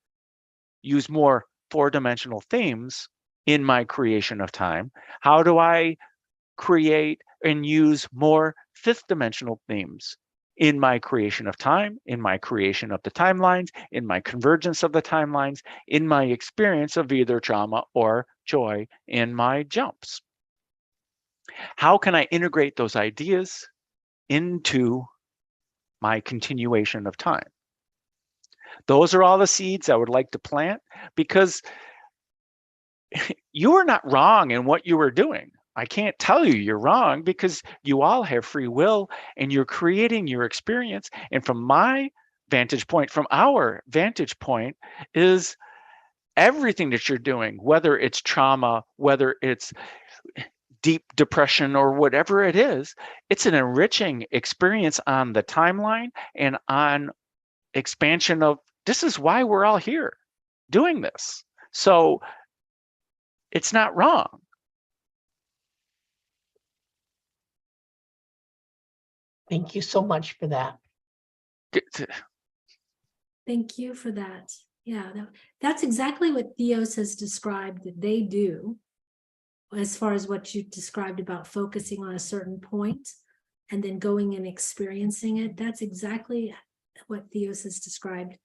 use more four-dimensional themes in my creation of time? How do I create and use more fifth-dimensional themes in my creation of time, in my creation of the timelines, in my convergence of the timelines, in my experience of either trauma or joy in my jumps? How can I integrate those ideas into my continuation of time? Those are all the seeds I would like to plant, because you were not wrong in what you were doing. I can't tell you you're wrong, because you all have free will and you're creating your experience. And from my vantage point, from our vantage point, is everything that you're doing, whether it's trauma, whether it's deep depression or whatever it is, it's an enriching experience on the timeline and on expansion of, this is why we're all here doing this. So it's not wrong. Thank you so much for that. Thank you for that. Yeah, that's exactly what Theos has described that they do, as far as what you described about focusing on a certain point and then going and experiencing it. That's exactly what Theos has described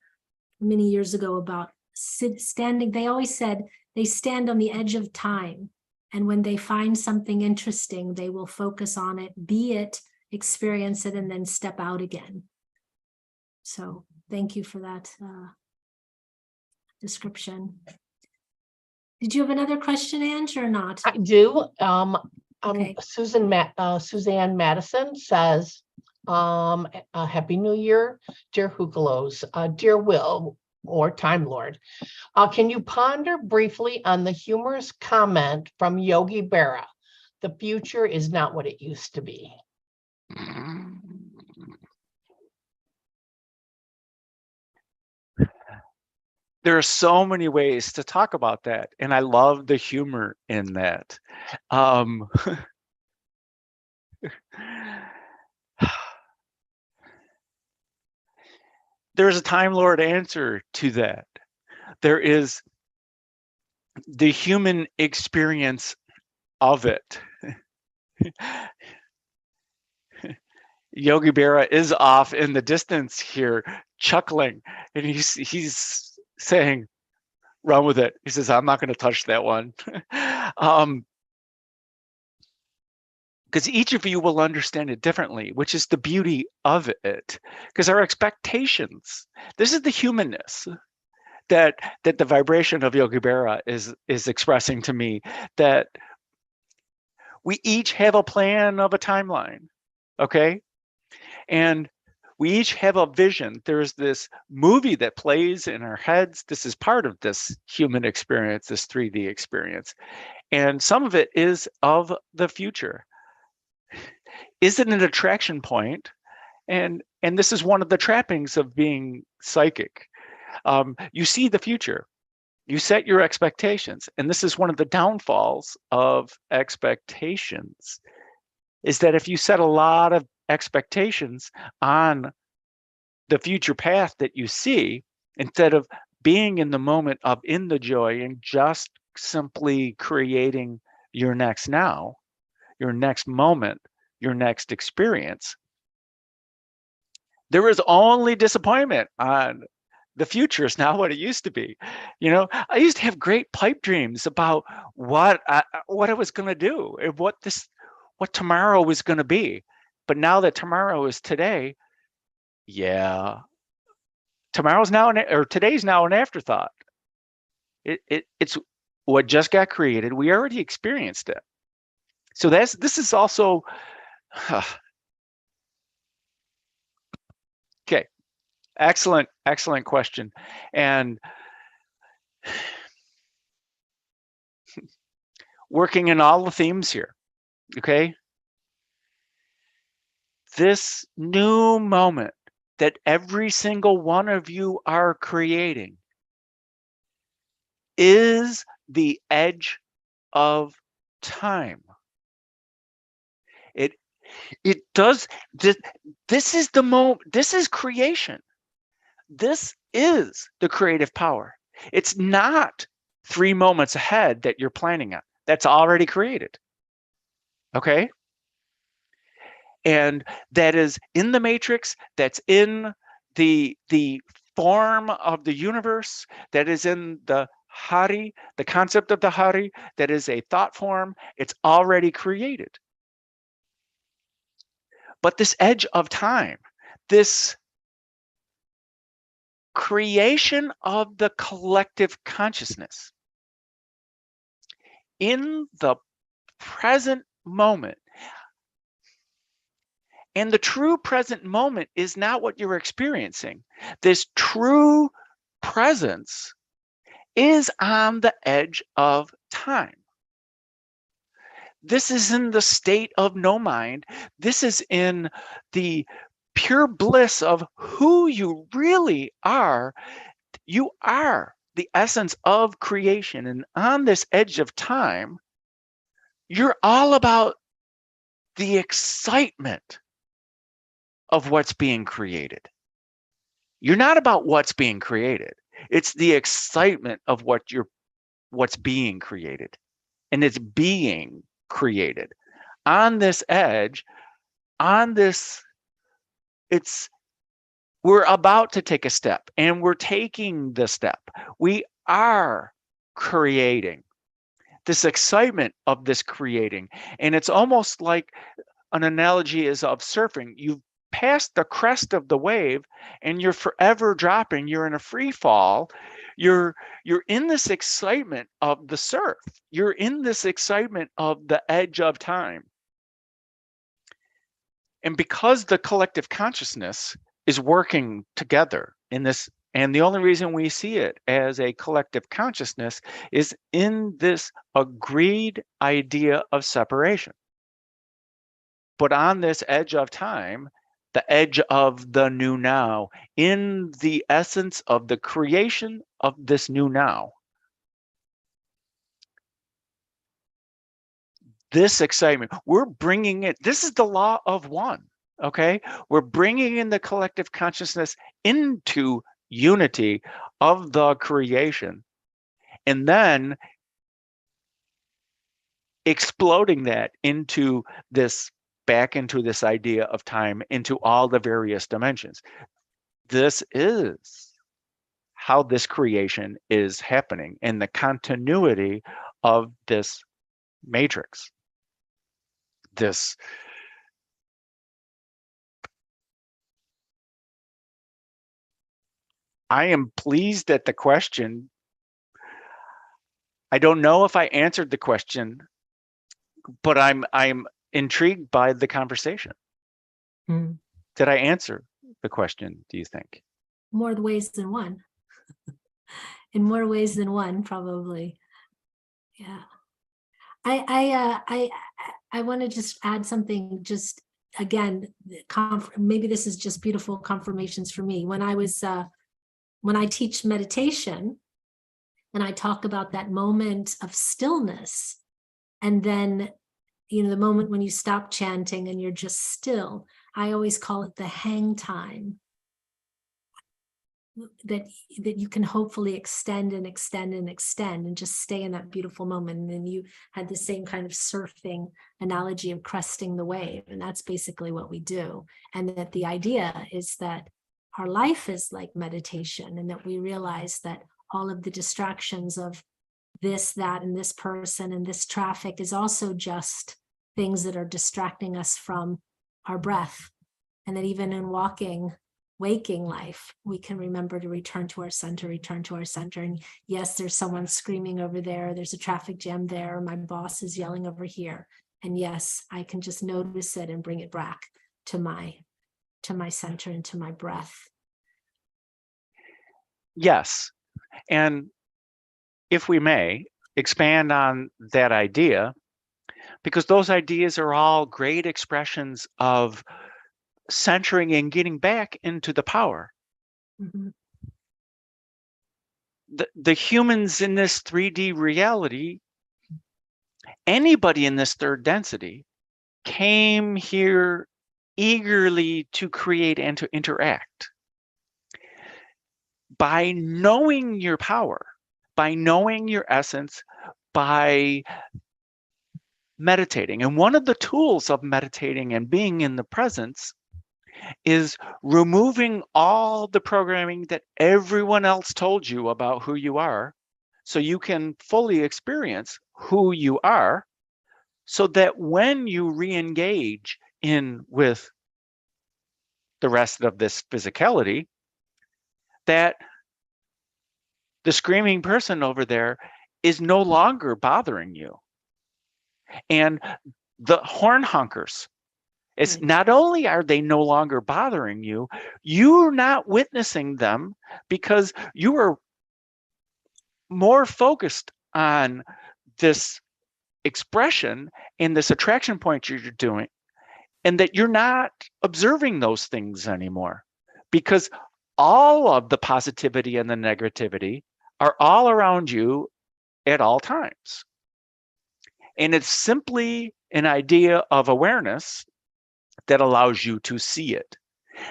many years ago about standing. They always said they stand on the edge of time, and when they find something interesting, they will focus on it, be it, experience it, and then step out again. So thank you for that description. Did you have another question, Ange, or not? I do. Okay. Suzanne Madison says, Happy New Year, dear Hucolos, dear Will, or Time Lord. Can you ponder briefly on the humorous comment from Yogi Berra? The future is not what it used to be. There are so many ways to talk about that, and I love the humor in that. There's a Time Lord answer to that. There is the human experience of it. Yogi Berra is off in the distance here, chuckling, and he's saying, run with it. He says, I'm not going to touch that one. Because each of you will understand it differently, which is the beauty of it. Because our expectations, this is the humanness that the vibration of Yogi Berra is expressing to me, that we each have a plan of a timeline, okay? And we each have a vision. There's this movie that plays in our heads. This is part of this human experience, this 3D experience. And some of it is of the future. Is it an attraction point? And this is one of the trappings of being psychic. You see the future. You set your expectations. And this is one of the downfalls of expectations, is that if you set a lot of expectations on the future path that you see, instead of being in the moment of in the joy and just simply creating your next now, your next moment, your next experience, there is only disappointment on the future is not what it used to be. You know, I used to have great pipe dreams about what I was going to do and what tomorrow was going to be. But now that tomorrow is today, yeah, tomorrow's now or today's now an afterthought. It's what just got created. We already experienced it. So this is also okay. Excellent question. And working in all the themes here, okay? This new moment that every single one of you are creating is the edge of time. It does this is the moment, this is creation. This is the creative power. It's not 3 moments ahead that you're planning on. That's already created. Okay? And that is in the matrix, that's in the form of the universe, that is in the Hari, the concept of the Hari, that is a thought form. It's already created. But this edge of time, this creation of the collective consciousness in the present moment. And the true present moment is not what you're experiencing. This true presence is on the edge of time. This is in the state of no mind. This is in the pure bliss of who you really are. You are the essence of creation. And on this edge of time, you're all about the excitement of what's being created. You're not about what's being created. It's the excitement of what's being created. And it's being created. On this edge, we're about to take a step, and we're taking the step. We are creating. This excitement of this creating. And it's almost like an analogy is of surfing. You've passed the crest of the wave and you're forever dropping. You're in a free fall. You're in this excitement of the surf. You're in this excitement of the edge of time. And because the collective consciousness is working together in this, and the only reason we see it as a collective consciousness is in this agreed idea of separation. But on this edge of time, the edge of the new now, in the essence of the creation of this new now, this excitement, we're bringing it, this is the law of one, okay? We're bringing in the collective consciousness into unity of the creation, and then exploding that into this, back into this idea of time, into all the various dimensions. This is how this creation is happening in the continuity of this matrix. This I am pleased at the question. I don't know if I answered the question, but I'm intrigued by the conversation. Mm. Did I answer the question, do you think? More ways than one. In more ways than one, probably. Yeah. I want to just add something, just again, maybe this is just beautiful confirmations for me. When I teach meditation and I talk about that moment of stillness, and then, you know, the moment when you stop chanting and you're just still, I always call it the hang time. That you can hopefully extend and extend and extend and just stay in that beautiful moment. And then you had the same kind of surfing analogy of cresting the wave. And that's basically what we do. And that the idea is that our life is like meditation, and that we realize that all of the distractions of this, that, and this person and this traffic is also just things that are distracting us from our breath. And that even in waking life, we can remember to return to our center. And yes, there's someone screaming over there. There's a traffic jam there. My boss is yelling over here. And yes, I can just notice it and bring it back to my center and to my breath. Yes. And if we may expand on that idea, because those ideas are all great expressions of centering and getting back into the power. Mm-hmm. The humans in this 3D reality, anybody in this third density, came here eagerly to create and to interact. By knowing your power, by knowing your essence, by meditating. And one of the tools of meditating and being in the presence is removing all the programming that everyone else told you about who you are, so you can fully experience who you are, so that when you re-engage in with the rest of this physicality, that the screaming person over there is no longer bothering you. And the horn hunkers, it's not only are they no longer bothering you, you're not witnessing them because you are more focused on this expression and this attraction point you're doing, and that you're not observing those things anymore, because all of the positivity and the negativity are all around you at all times. And it's simply an idea of awareness that allows you to see it.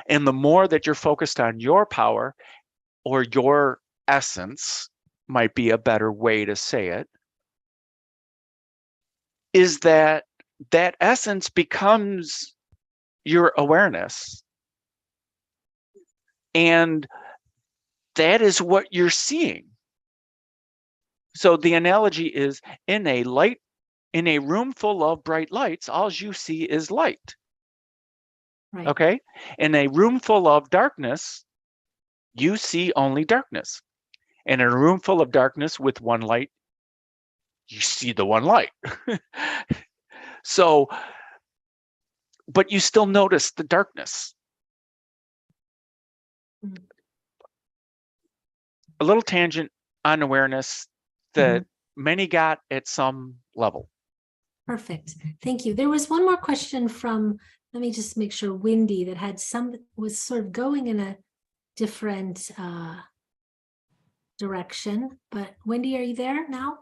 And the more that you're focused on your power, or your essence might be a better way to say it, is that that essence becomes your awareness. And that is what you're seeing. So the analogy is, in a room full of bright lights, all you see is light. Right. Okay? In a room full of darkness, you see only darkness. And in a room full of darkness with one light, you see the one light. So, but you still notice the darkness. A little tangent on awareness that many got at some level. Perfect. Thank you. There was one more question from, let me just make sure, Wendy, that had was sort of going in a different direction. But Wendy, are you there now?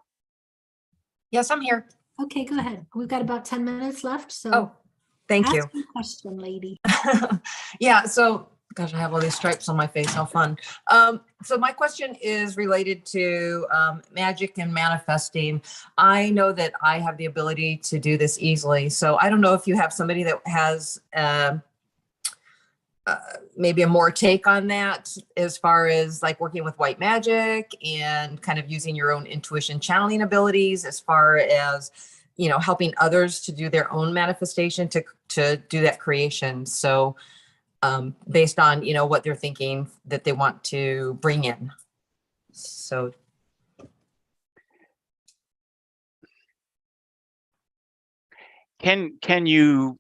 Yes, I'm here. Okay, go ahead. We've got about 10 minutes left. So Oh, thank ask you. your question, lady. Yeah, so gosh, I have all these stripes on my face. How fun. So my question is related to magic and manifesting. I know that I have the ability to do this easily. So I don't know if you have somebody that has maybe a more take on that, as far as like working with white magic and kind of using your own intuition channeling abilities, as far as, you know, helping others to do their own manifestation, to do that creation. So based on, you know, what they're thinking that they want to bring in. So can you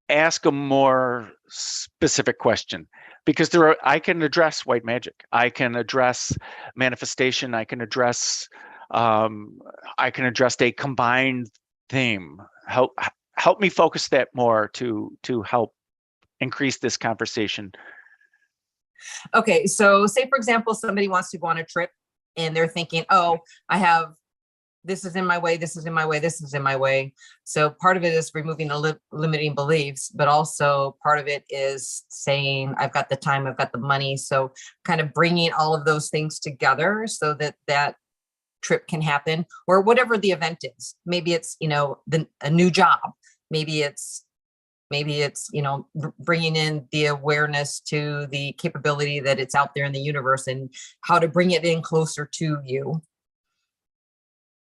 ask a more specific question? Because I can address white magic, I can address manifestation, I can address a combined theme. Help me focus that more to help increase this conversation. okay, so say for example, somebody wants to go on a trip and they're thinking, oh, I have, this is in my way, this is in my way, this is in my way. So part of it is removing the limiting beliefs, but also part of it is saying, I've got the time, I've got the money. So kind of bringing all of those things together so that that trip can happen, or whatever the event is. Maybe it's, you know, a new job. Maybe it's, you know, bringing in the awareness to the capability that it's out there in the universe and how to bring it in closer to you.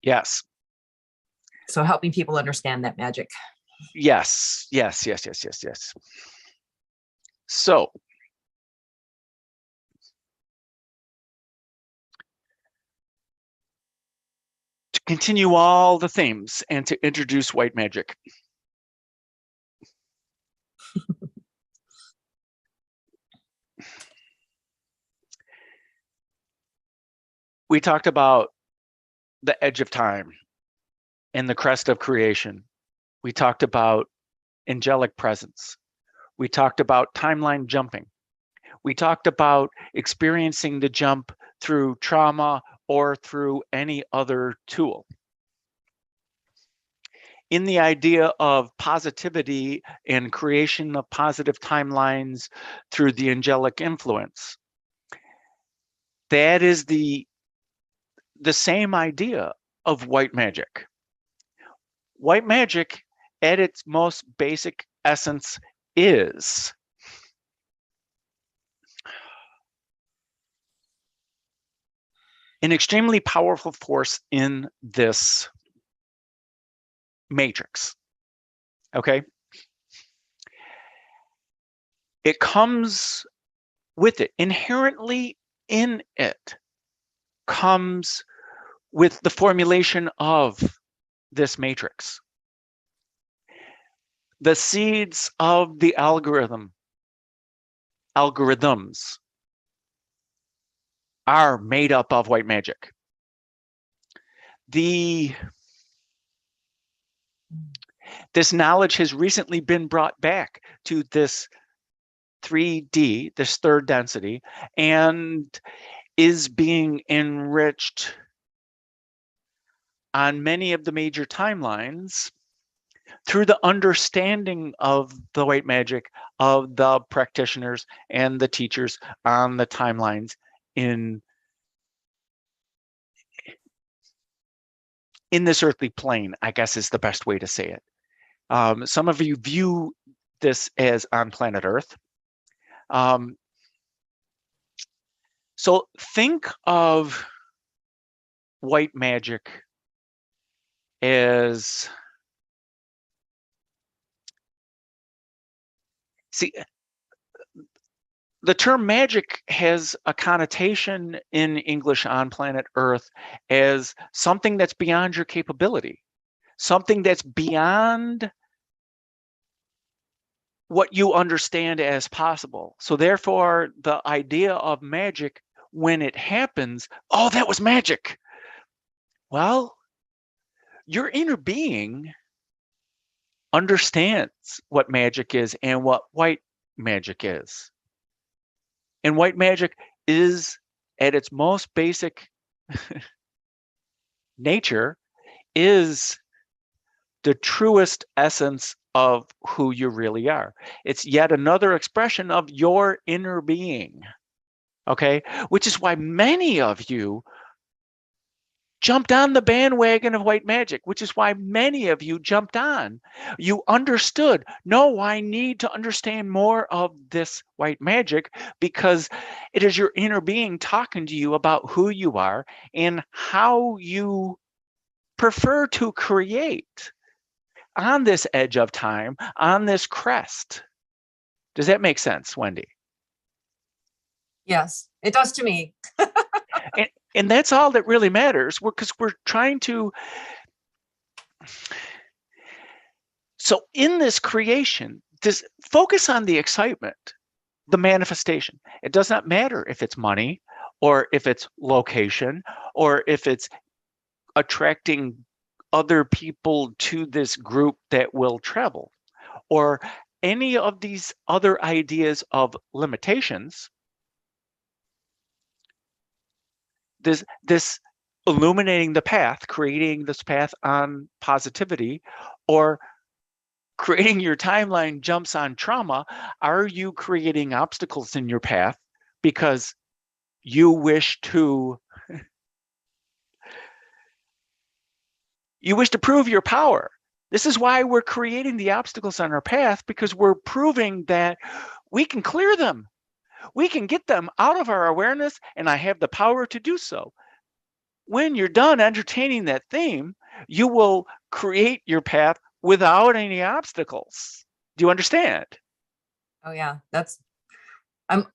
Yes. So helping people understand that magic. Yes. So to continue all the themes and to introduce white magic. We talked about the edge of time and the crest of creation. We talked about angelic presence. We talked about timeline jumping. We talked about experiencing the jump through trauma or through any other tool. In the idea of positivity and creation of positive timelines through the angelic influence, that is the same idea of white magic. White magic, at its most basic essence, is an extremely powerful force in this matrix. Okay? It comes with it, inherently in it, comes with the formulation of this matrix. The seeds of the algorithms are made up of white magic. This knowledge has recently been brought back to this 3D, this third density, and is being enriched on many of the major timelines through the understanding of the white magic of the practitioners and the teachers on the timelines in this earthly plane, I guess is the best way to say it. Some of you view this as on planet Earth. So think of white magic as, see, the term magic has a connotation in English on planet Earth as something that's beyond your capability, something that's beyond what you understand as possible. So therefore, the idea of magic, when it happens, oh, that was magic. Well, your inner being understands what magic is and what white magic is. And white magic is, at its most basic nature, is the truest essence of who you really are. It's yet another expression of your inner being, okay? Which is why many of you jumped on the bandwagon of white magic, which is why many of you jumped on. You understood, no, I need to understand more of this white magic because it is your inner being talking to you about who you are and how you prefer to create on this edge of time, on this crest. Does that make sense, Wendy? Yes, it does to me. And that's all that really matters, because we're trying to. So in this creation, just focus on the excitement, the manifestation. It does not matter if it's money or if it's location or if it's attracting other people to this group that will travel or any of these other ideas of limitations. This illuminating the path, creating this path on positivity, or creating your timeline jumps on trauma. Are you creating obstacles in your path because you wish to prove your power? This is why we're creating the obstacles on our path, because we're proving that we can clear them. We can get them out of our awareness, and I have the power to do so. When you're done entertaining that theme, you will create your path without any obstacles. Do you understand? Oh yeah, I'm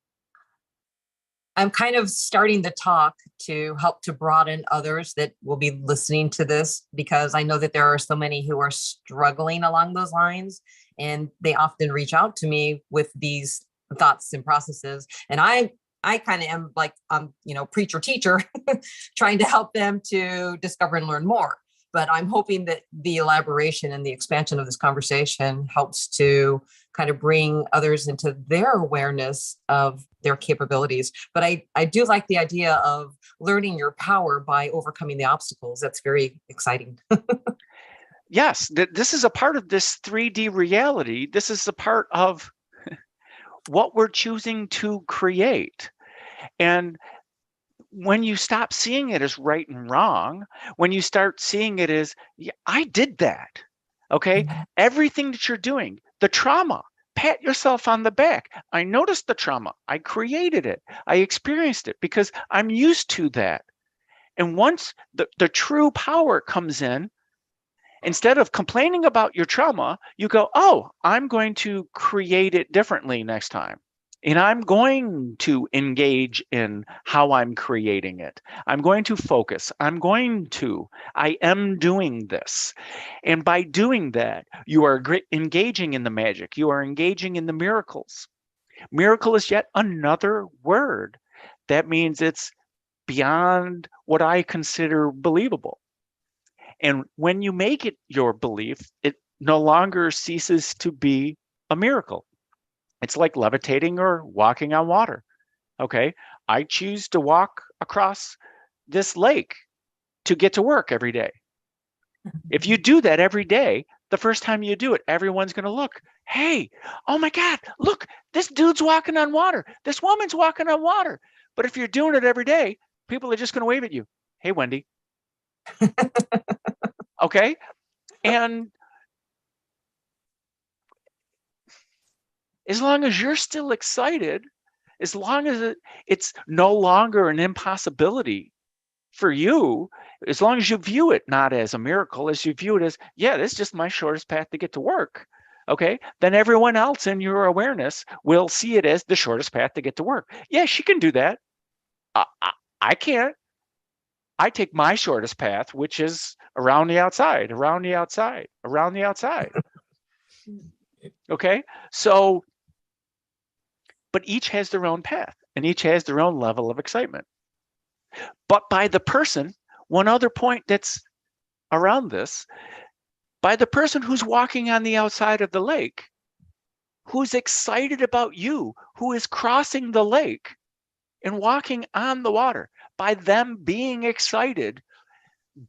kind of starting the talk to help to broaden others that will be listening to this, because I know that there are so many who are struggling along those lines, and they often reach out to me with these thoughts and processes. And I kind of am like, preacher teacher, trying to help them to discover and learn more. But I'm hoping that the elaboration and the expansion of this conversation helps to kind of bring others into their awareness of their capabilities. But I do like the idea of learning your power by overcoming the obstacles. That's very exciting. Yes, this is a part of this 3D reality. This is a part of what we're choosing to create. And when you stop seeing it as right and wrong, when you start seeing it as, yeah, I did that, okay? Mm-hmm. Everything that you're doing, the trauma, pat yourself on the back. I noticed the trauma. I created it. I experienced it because I'm used to that. And once the true power comes in, instead of complaining about your trauma, you go, oh, I'm going to create it differently next time. And I'm going to engage in how I'm creating it. I'm going to focus. I am doing this. And by doing that, you are engaging in the magic. You are engaging in the miracles. Miracle is yet another word. That means it's beyond what I consider believable. And when you make it your belief, it no longer ceases to be a miracle. It's like levitating or walking on water. Okay, I choose to walk across this lake to get to work every day. If you do that every day, the first time you do it, everyone's going to look, hey, oh my God, look, this dude's walking on water. This woman's walking on water. But if you're doing it every day, people are just going to wave at you. Hey, Wendy. Okay. And as long as you're still excited, as long as it's no longer an impossibility for you, as long as you view it not as a miracle, as you view it as, yeah, this is just my shortest path to get to work, okay, then everyone else in your awareness will see it as the shortest path to get to work. Yeah, she can do that. I can't. I take my shortest path, which is around the outside, around the outside, around the outside. Okay, so, but each has their own path and each has their own level of excitement. But by the person, one other point that's around this, by the person who's walking on the outside of the lake, who's excited about you, who is crossing the lake and walking on the water, by them being excited,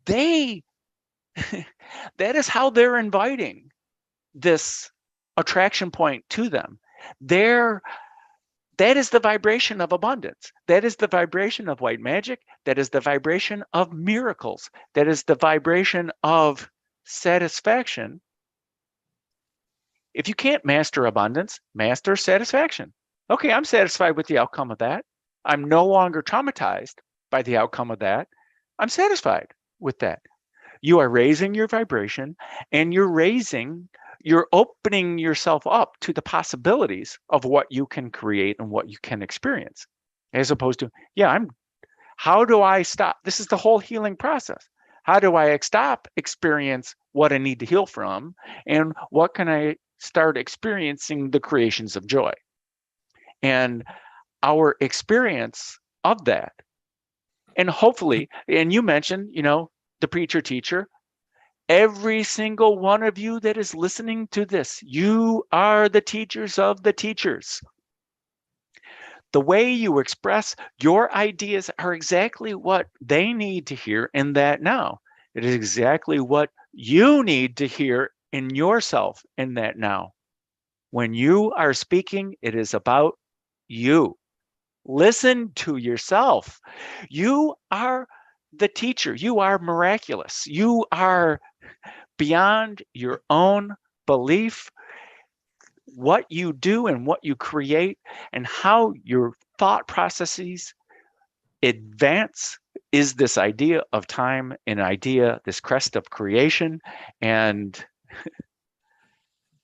that is how they're inviting this attraction point to them. That is the vibration of abundance. That is the vibration of white magic. That is the vibration of miracles. That is the vibration of satisfaction. If you can't master abundance, master satisfaction. Okay, I'm satisfied with the outcome of that. I'm no longer traumatized by the outcome of that. I'm satisfied with that. You are raising your vibration, and you're opening yourself up to the possibilities of what you can create and what you can experience, as opposed to, how do I stop? This is the whole healing process. How do I stop experience what I need to heal from, and what can I start experiencing the creations of joy? And our experience of that, and hopefully, and you mentioned, the preacher teacher, every single one of you that is listening to this, you are the teachers of the teachers. The way you express your ideas are exactly what they need to hear in that now. It is exactly what you need to hear in yourself in that now. When you are speaking, it is about you. Listen to yourself. You are the teacher. You are miraculous. You are beyond your own belief. What you do and what you create and how your thought processes advance is this idea of time, this crest of creation. And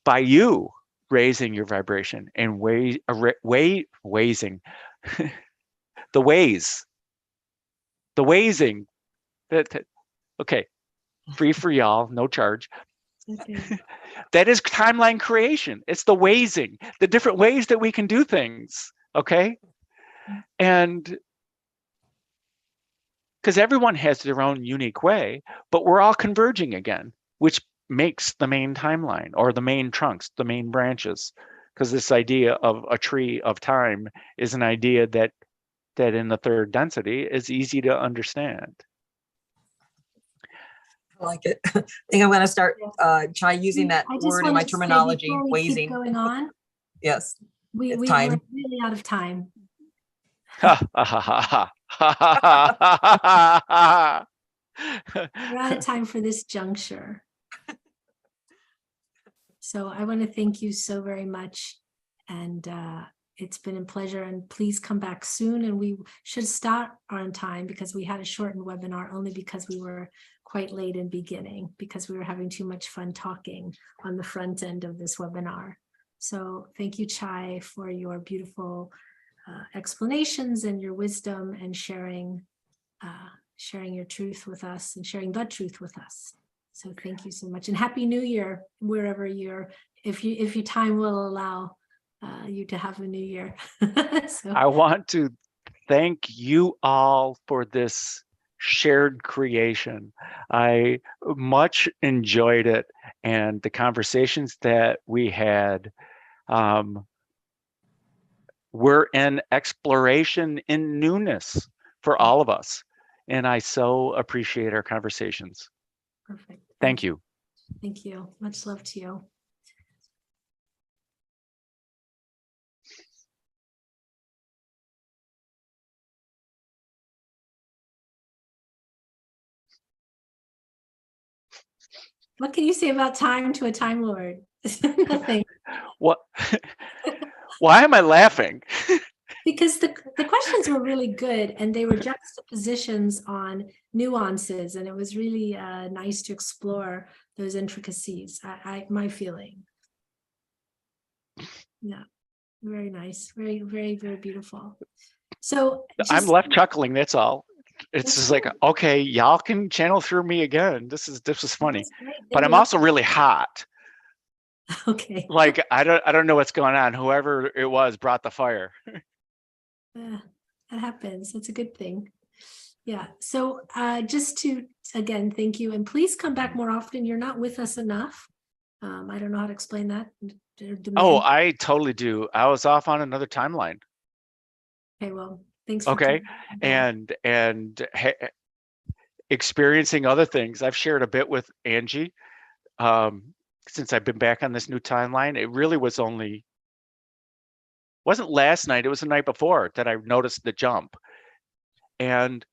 by you raising your vibration and the waysing, okay, free for y'all, no charge. Okay. That is timeline creation. It's the waysing, the different ways that we can do things, okay? And because everyone has their own unique way, but we're all converging again, which makes the main timeline, or the main trunks, the main branches. Because this idea of a tree of time is an idea that in the third density is easy to understand. I like it. I think I'm going to start try using that word in my terminology. Waysing. Going on. Yes. We're time. really out of time. We're out of time for this juncture. So I want to thank you so very much. And it's been a pleasure, and please come back soon. And we should start on time because we had a shortened webinar only because we were quite late in beginning because we were having too much fun talking on the front end of this webinar. So thank you, Chai, for your beautiful explanations and your wisdom and sharing your truth with us and sharing the truth with us. So thank you so much, and Happy New Year, wherever you're, if your time will allow you to have a new year. So, I want to thank you all for this shared creation. I much enjoyed it, and the conversations that we had were an exploration in newness for all of us. And I so appreciate our conversations. perfect. Thank you. Thank you. Much love to you. What can you say about time to a Time Lord? Nothing. What? Why am I laughing? Because the questions were really good, and they were juxtapositions on nuances, and it was really nice to explore those intricacies. My feeling. Yeah, very nice, very, very, very beautiful. So I'm just, left chuckling. That's all. It's That's just like, good. okay, y'all can channel through me again. This is funny, That's great. but They I'm love also really hot. Okay. Like I don't know what's going on. Whoever it was brought the fire. That happens. It's a good thing. Yeah. So just to, again, thank you. And please come back more often. You're not with us enough. I don't know how to explain that. Oh, I totally do. I was off on another timeline. Okay, well, thanks for Okay. coming back. And experiencing other things. I've shared a bit with Angie since I've been back on this new timeline. It really wasn't last night, it was the night before that I noticed the jump. And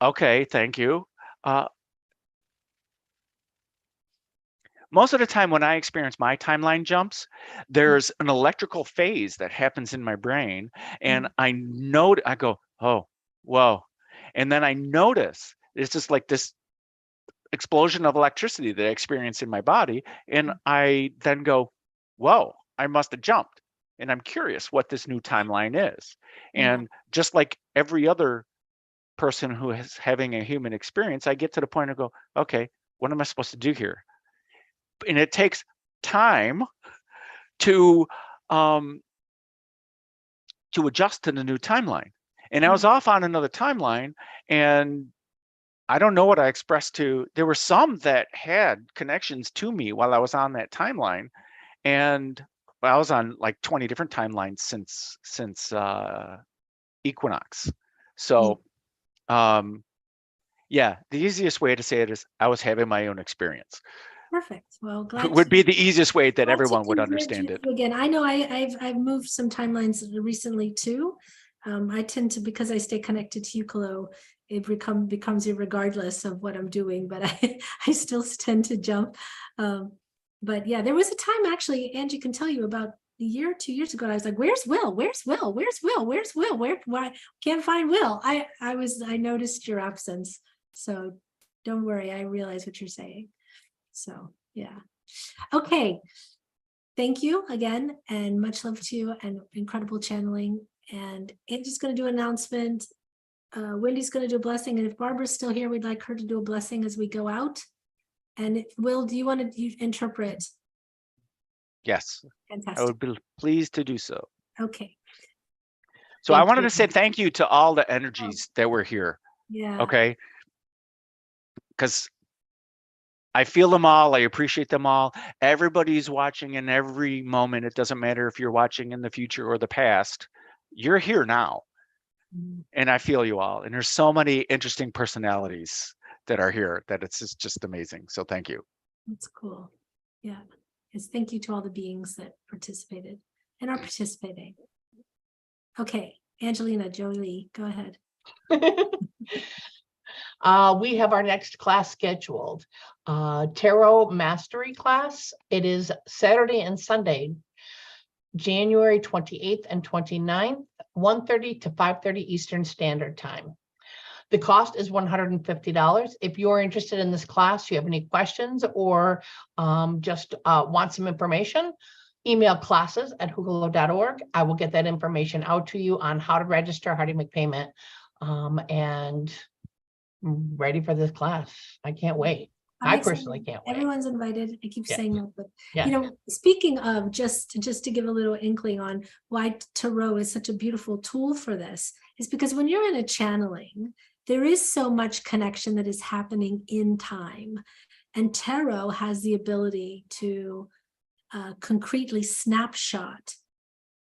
okay, thank you. Most of the time when I experience my timeline jumps, there's an electrical phase that happens in my brain, and I go, oh, whoa. And then I notice it's just like this explosion of electricity that I experience in my body. And I then go, whoa, I must have jumped. And I'm curious what this new timeline is. And just like every other person who is having a human experience, I get to the point of go, okay, what am I supposed to do here? And it takes time to adjust to the new timeline. And I was off on another timeline, and I don't know what I expressed to. There were some that had connections to me while I was on that timeline, and I was on like 20 different timelines since equinox. So yeah, the easiest way to say it is I was having my own experience. Perfect. Well, glad Would be the easiest way that everyone would to understand it. again. I know I've moved some timelines recently too. I tend to, because I stay connected to Hucolo, it becomes irregardless of what I'm doing, but I still tend to jump. But yeah, there was a time, actually, Angie can tell you, about a year or 2 years ago, I was like, where's Will? Where's Will? Where's Will? Where's Will? Why can't find Will? I noticed your absence. So don't worry, I realize what you're saying. So yeah. Okay. Thank you again, and much love to you, and incredible channeling. And Angie's going to do an announcement. Wendy's going to do a blessing, and if Barbara's still here, we'd like her to do a blessing as we go out. And Will, do you want to interpret? Yes. Fantastic. I would be pleased to do so. Okay. So I wanted to say thank you to all the energies that were here. Yeah. Okay. Because I feel them all. I appreciate them all. Everybody's watching in every moment. It doesn't matter if you're watching in the future or the past. You're here now. And I feel you all. And there's so many interesting personalities that are here that it's just amazing. So thank you. That's cool. Yeah. Yes, thank you to all the beings that participated and are participating. Okay, Angelina Jolie, go ahead. We have our next class scheduled, Tarot Mastery class. It is Saturday and Sunday, January 28th and 29th, 1:30 to 5:30 Eastern Standard Time. The cost is $150. If you're interested in this class, you have any questions, or just want some information, email classes@hucolo.org. I will get that information out to you on how to register, how to make payment. And I'm ready for this class. I can't wait. I personally can't wait. Everyone's invited. I keep Yeah. saying that, but Yeah. you know, speaking of, just to give a little inkling on why tarot is such a beautiful tool for this, is because when you're in a channeling, there is so much connection that is happening in time, and tarot has the ability to concretely snapshot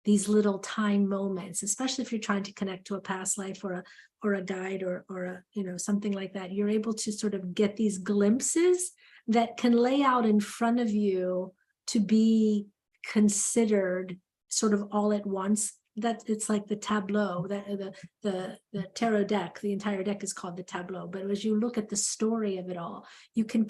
these little time moments, especially if you're trying to connect to a past life or a guide or a, you know, something like that. You're able to sort of get these glimpses that can lay out in front of you to be considered sort of all at once. That it's like the tableau, that the tarot deck, the entire deck is called the tableau. But as you look at the story of it all, you can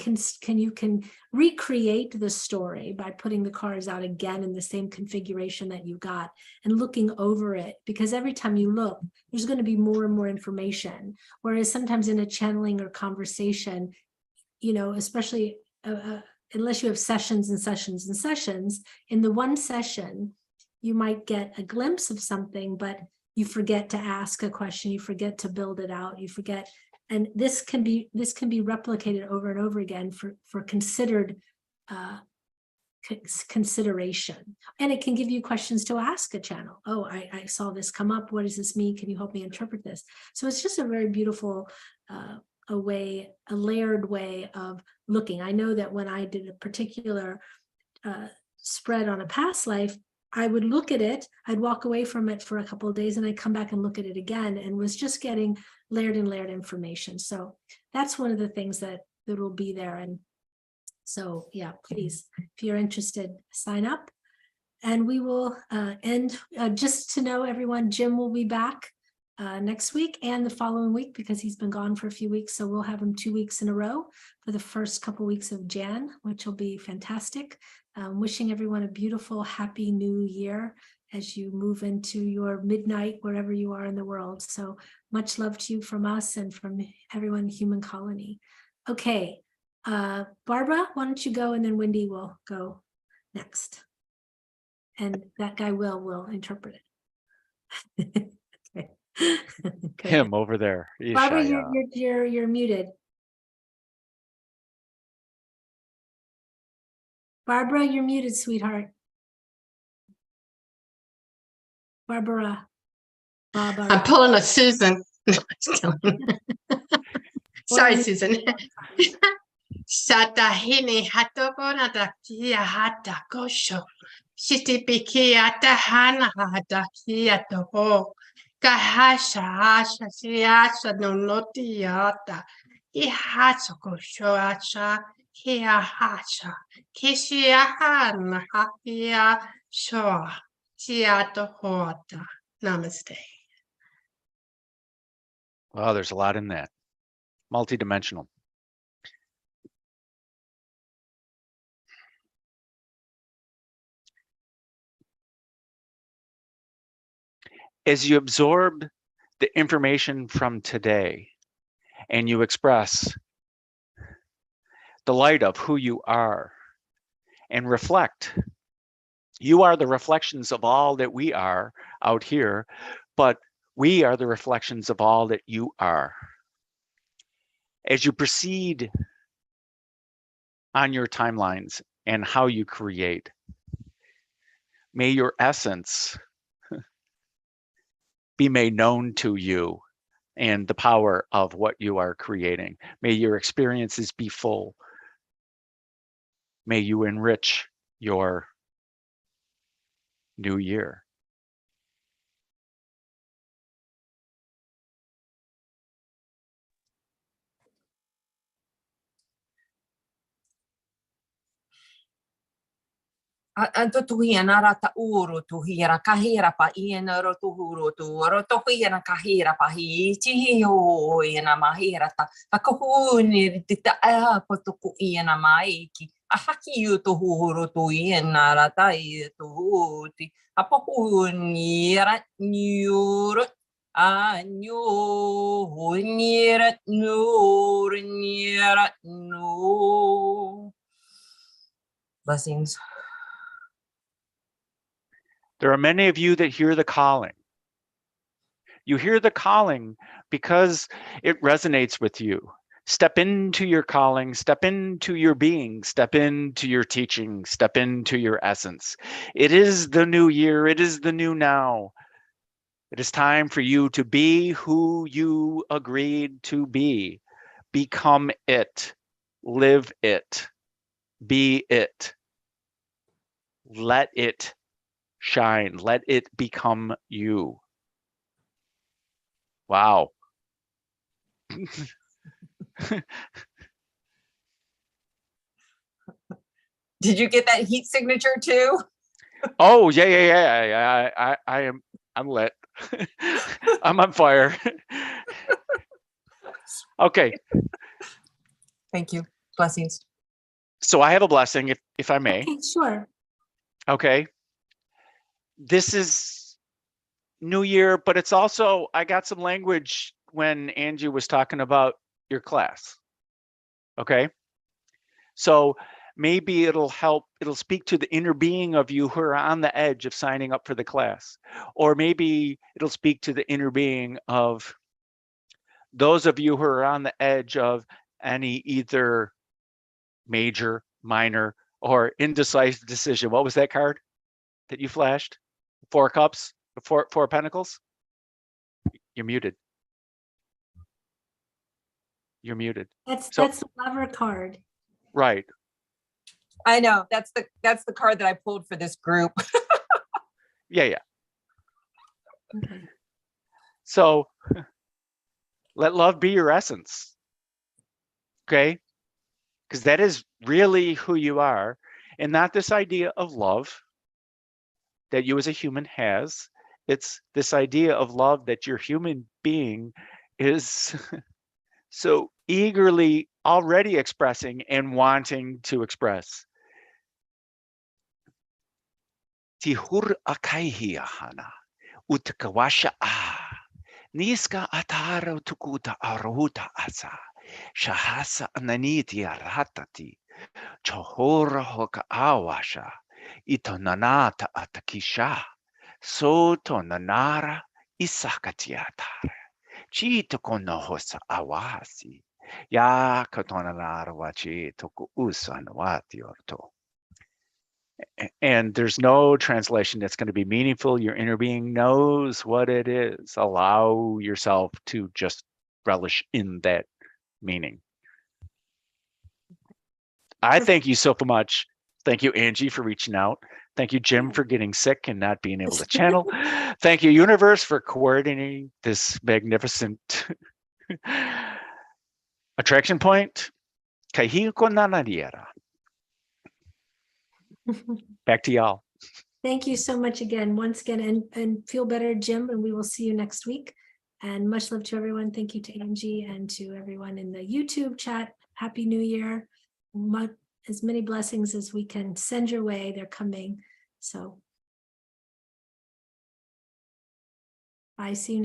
recreate the story by putting the cards out again in the same configuration that you got and looking over it, because every time you look, there's going to be more and more information. Whereas sometimes in a channeling or conversation, you know, especially unless you have sessions and sessions and sessions, in the one session, you might get a glimpse of something, but you forget to ask a question, you forget to build it out, you forget. And this can be replicated over and over again for considered consideration. And it can give you questions to ask a channel. Oh, I saw this come up. What does this mean? Can you help me interpret this? So it's just a very beautiful a layered way of looking. I know that when I did a particular spread on a past life, I would look at it, I'd walk away from it for a couple of days, and I'd come back and look at it again, and was just getting layered and layered information. So that's one of the things that will be there. And so, yeah, please, if you're interested, sign up. And we will end, just to know everyone, Jim will be back next week and the following week, because he's been gone for a few weeks. So we'll have him 2 weeks in a row for the first couple weeks of Jan, which will be fantastic. Wishing everyone a beautiful, happy new year as you move into your midnight, wherever you are in the world. So much love to you from us and from everyone in Human Colony. Okay, Barbara, why don't you go, and then Wendy will go next. And that guy will interpret it. Okay. Him over there. Barbara, Ishaya. you're muted. Barbara, you're muted, sweetheart. Barbara. I'm pulling a Susan. Sorry, Susan. Satahini hatobona da kia hata kosho. Shitipiki atahana hata kia toho. Kahasha asha siasha no notiata. Ihatsu kosho asha. Kia hasha. Kishiahana hakia shoa. Siato hota. Namaste. Wow, there's a lot in that. Multidimensional. As you absorb the information from today and you express the light of who you are and reflect, you are the reflections of all that we are out here, but we are the reflections of all that you are. As you proceed on your timelines and how you create, may your essence be made known to you and the power of what you are creating. May your experiences be full. May you enrich your new year. Anto tuhiana rata uru tuhira kahira pa iena rotuhuru tu rotohiana kahira pa hi chihio iena mahira ta pakohuni tita a potuku iena maiki a haki utuhuru tu iena rata I tuhuti a pohuni rat nyur a nyur nur. Blessings. There are many of you that hear the calling. You hear the calling because it resonates with you. Step into your calling, step into your being, step into your teaching, step into your essence. It is the new year. It is the new now. It is time for you to be who you agreed to be. Become it. Live it. Be it. Let it shine. Let it become you. Wow. Did you get that heat signature too? Oh, yeah. I'm lit. I'm on fire. Okay. Thank you. Blessings. So I have a blessing, if I may. Okay, sure. Okay. This is New Year, but it's also, I got some language when Angie was talking about your class. Okay. So maybe it'll help, it'll speak to the inner being of you who are on the edge of signing up for the class. Or maybe it'll speak to the inner being of those of you who are on the edge of any either major, minor, or indecisive decision. What was that card that you flashed? 4 cups, 4 pentacles? You're muted. You're muted. That's So- the Lover card. Right. I know that's the card that I pulled for this group. Yeah. Okay. So let love be your essence. Okay? Because that is really who you are, and not this idea of love that you as a human has. It's this idea of love that your human being is so eagerly already expressing and wanting to express. Tihur akaihi hana utkawasha a niska atara tukuta aruta asa shahasa ananiti aratati chohora hoka awasha itonanata atakisha soto nanara isakatiatara chito konohosa awasi ya katonanara wachi toku usanawati orto. And there's no translation that's going to be meaningful. Your inner being knows what it is. Allow yourself to just relish in that meaning. I thank you so much. Thank you, Angie, for reaching out. Thank you, Jim, for getting sick and not being able to channel. Thank you, Universe, for coordinating this magnificent attraction point. Kahiko nanariera. Back to y'all. Thank you so much again, once again, and feel better, Jim, and we will see you next week. And much love to everyone. Thank you to Angie and to everyone in the YouTube chat. Happy New Year. As many blessings as we can send your way. They're coming. So bye. See you.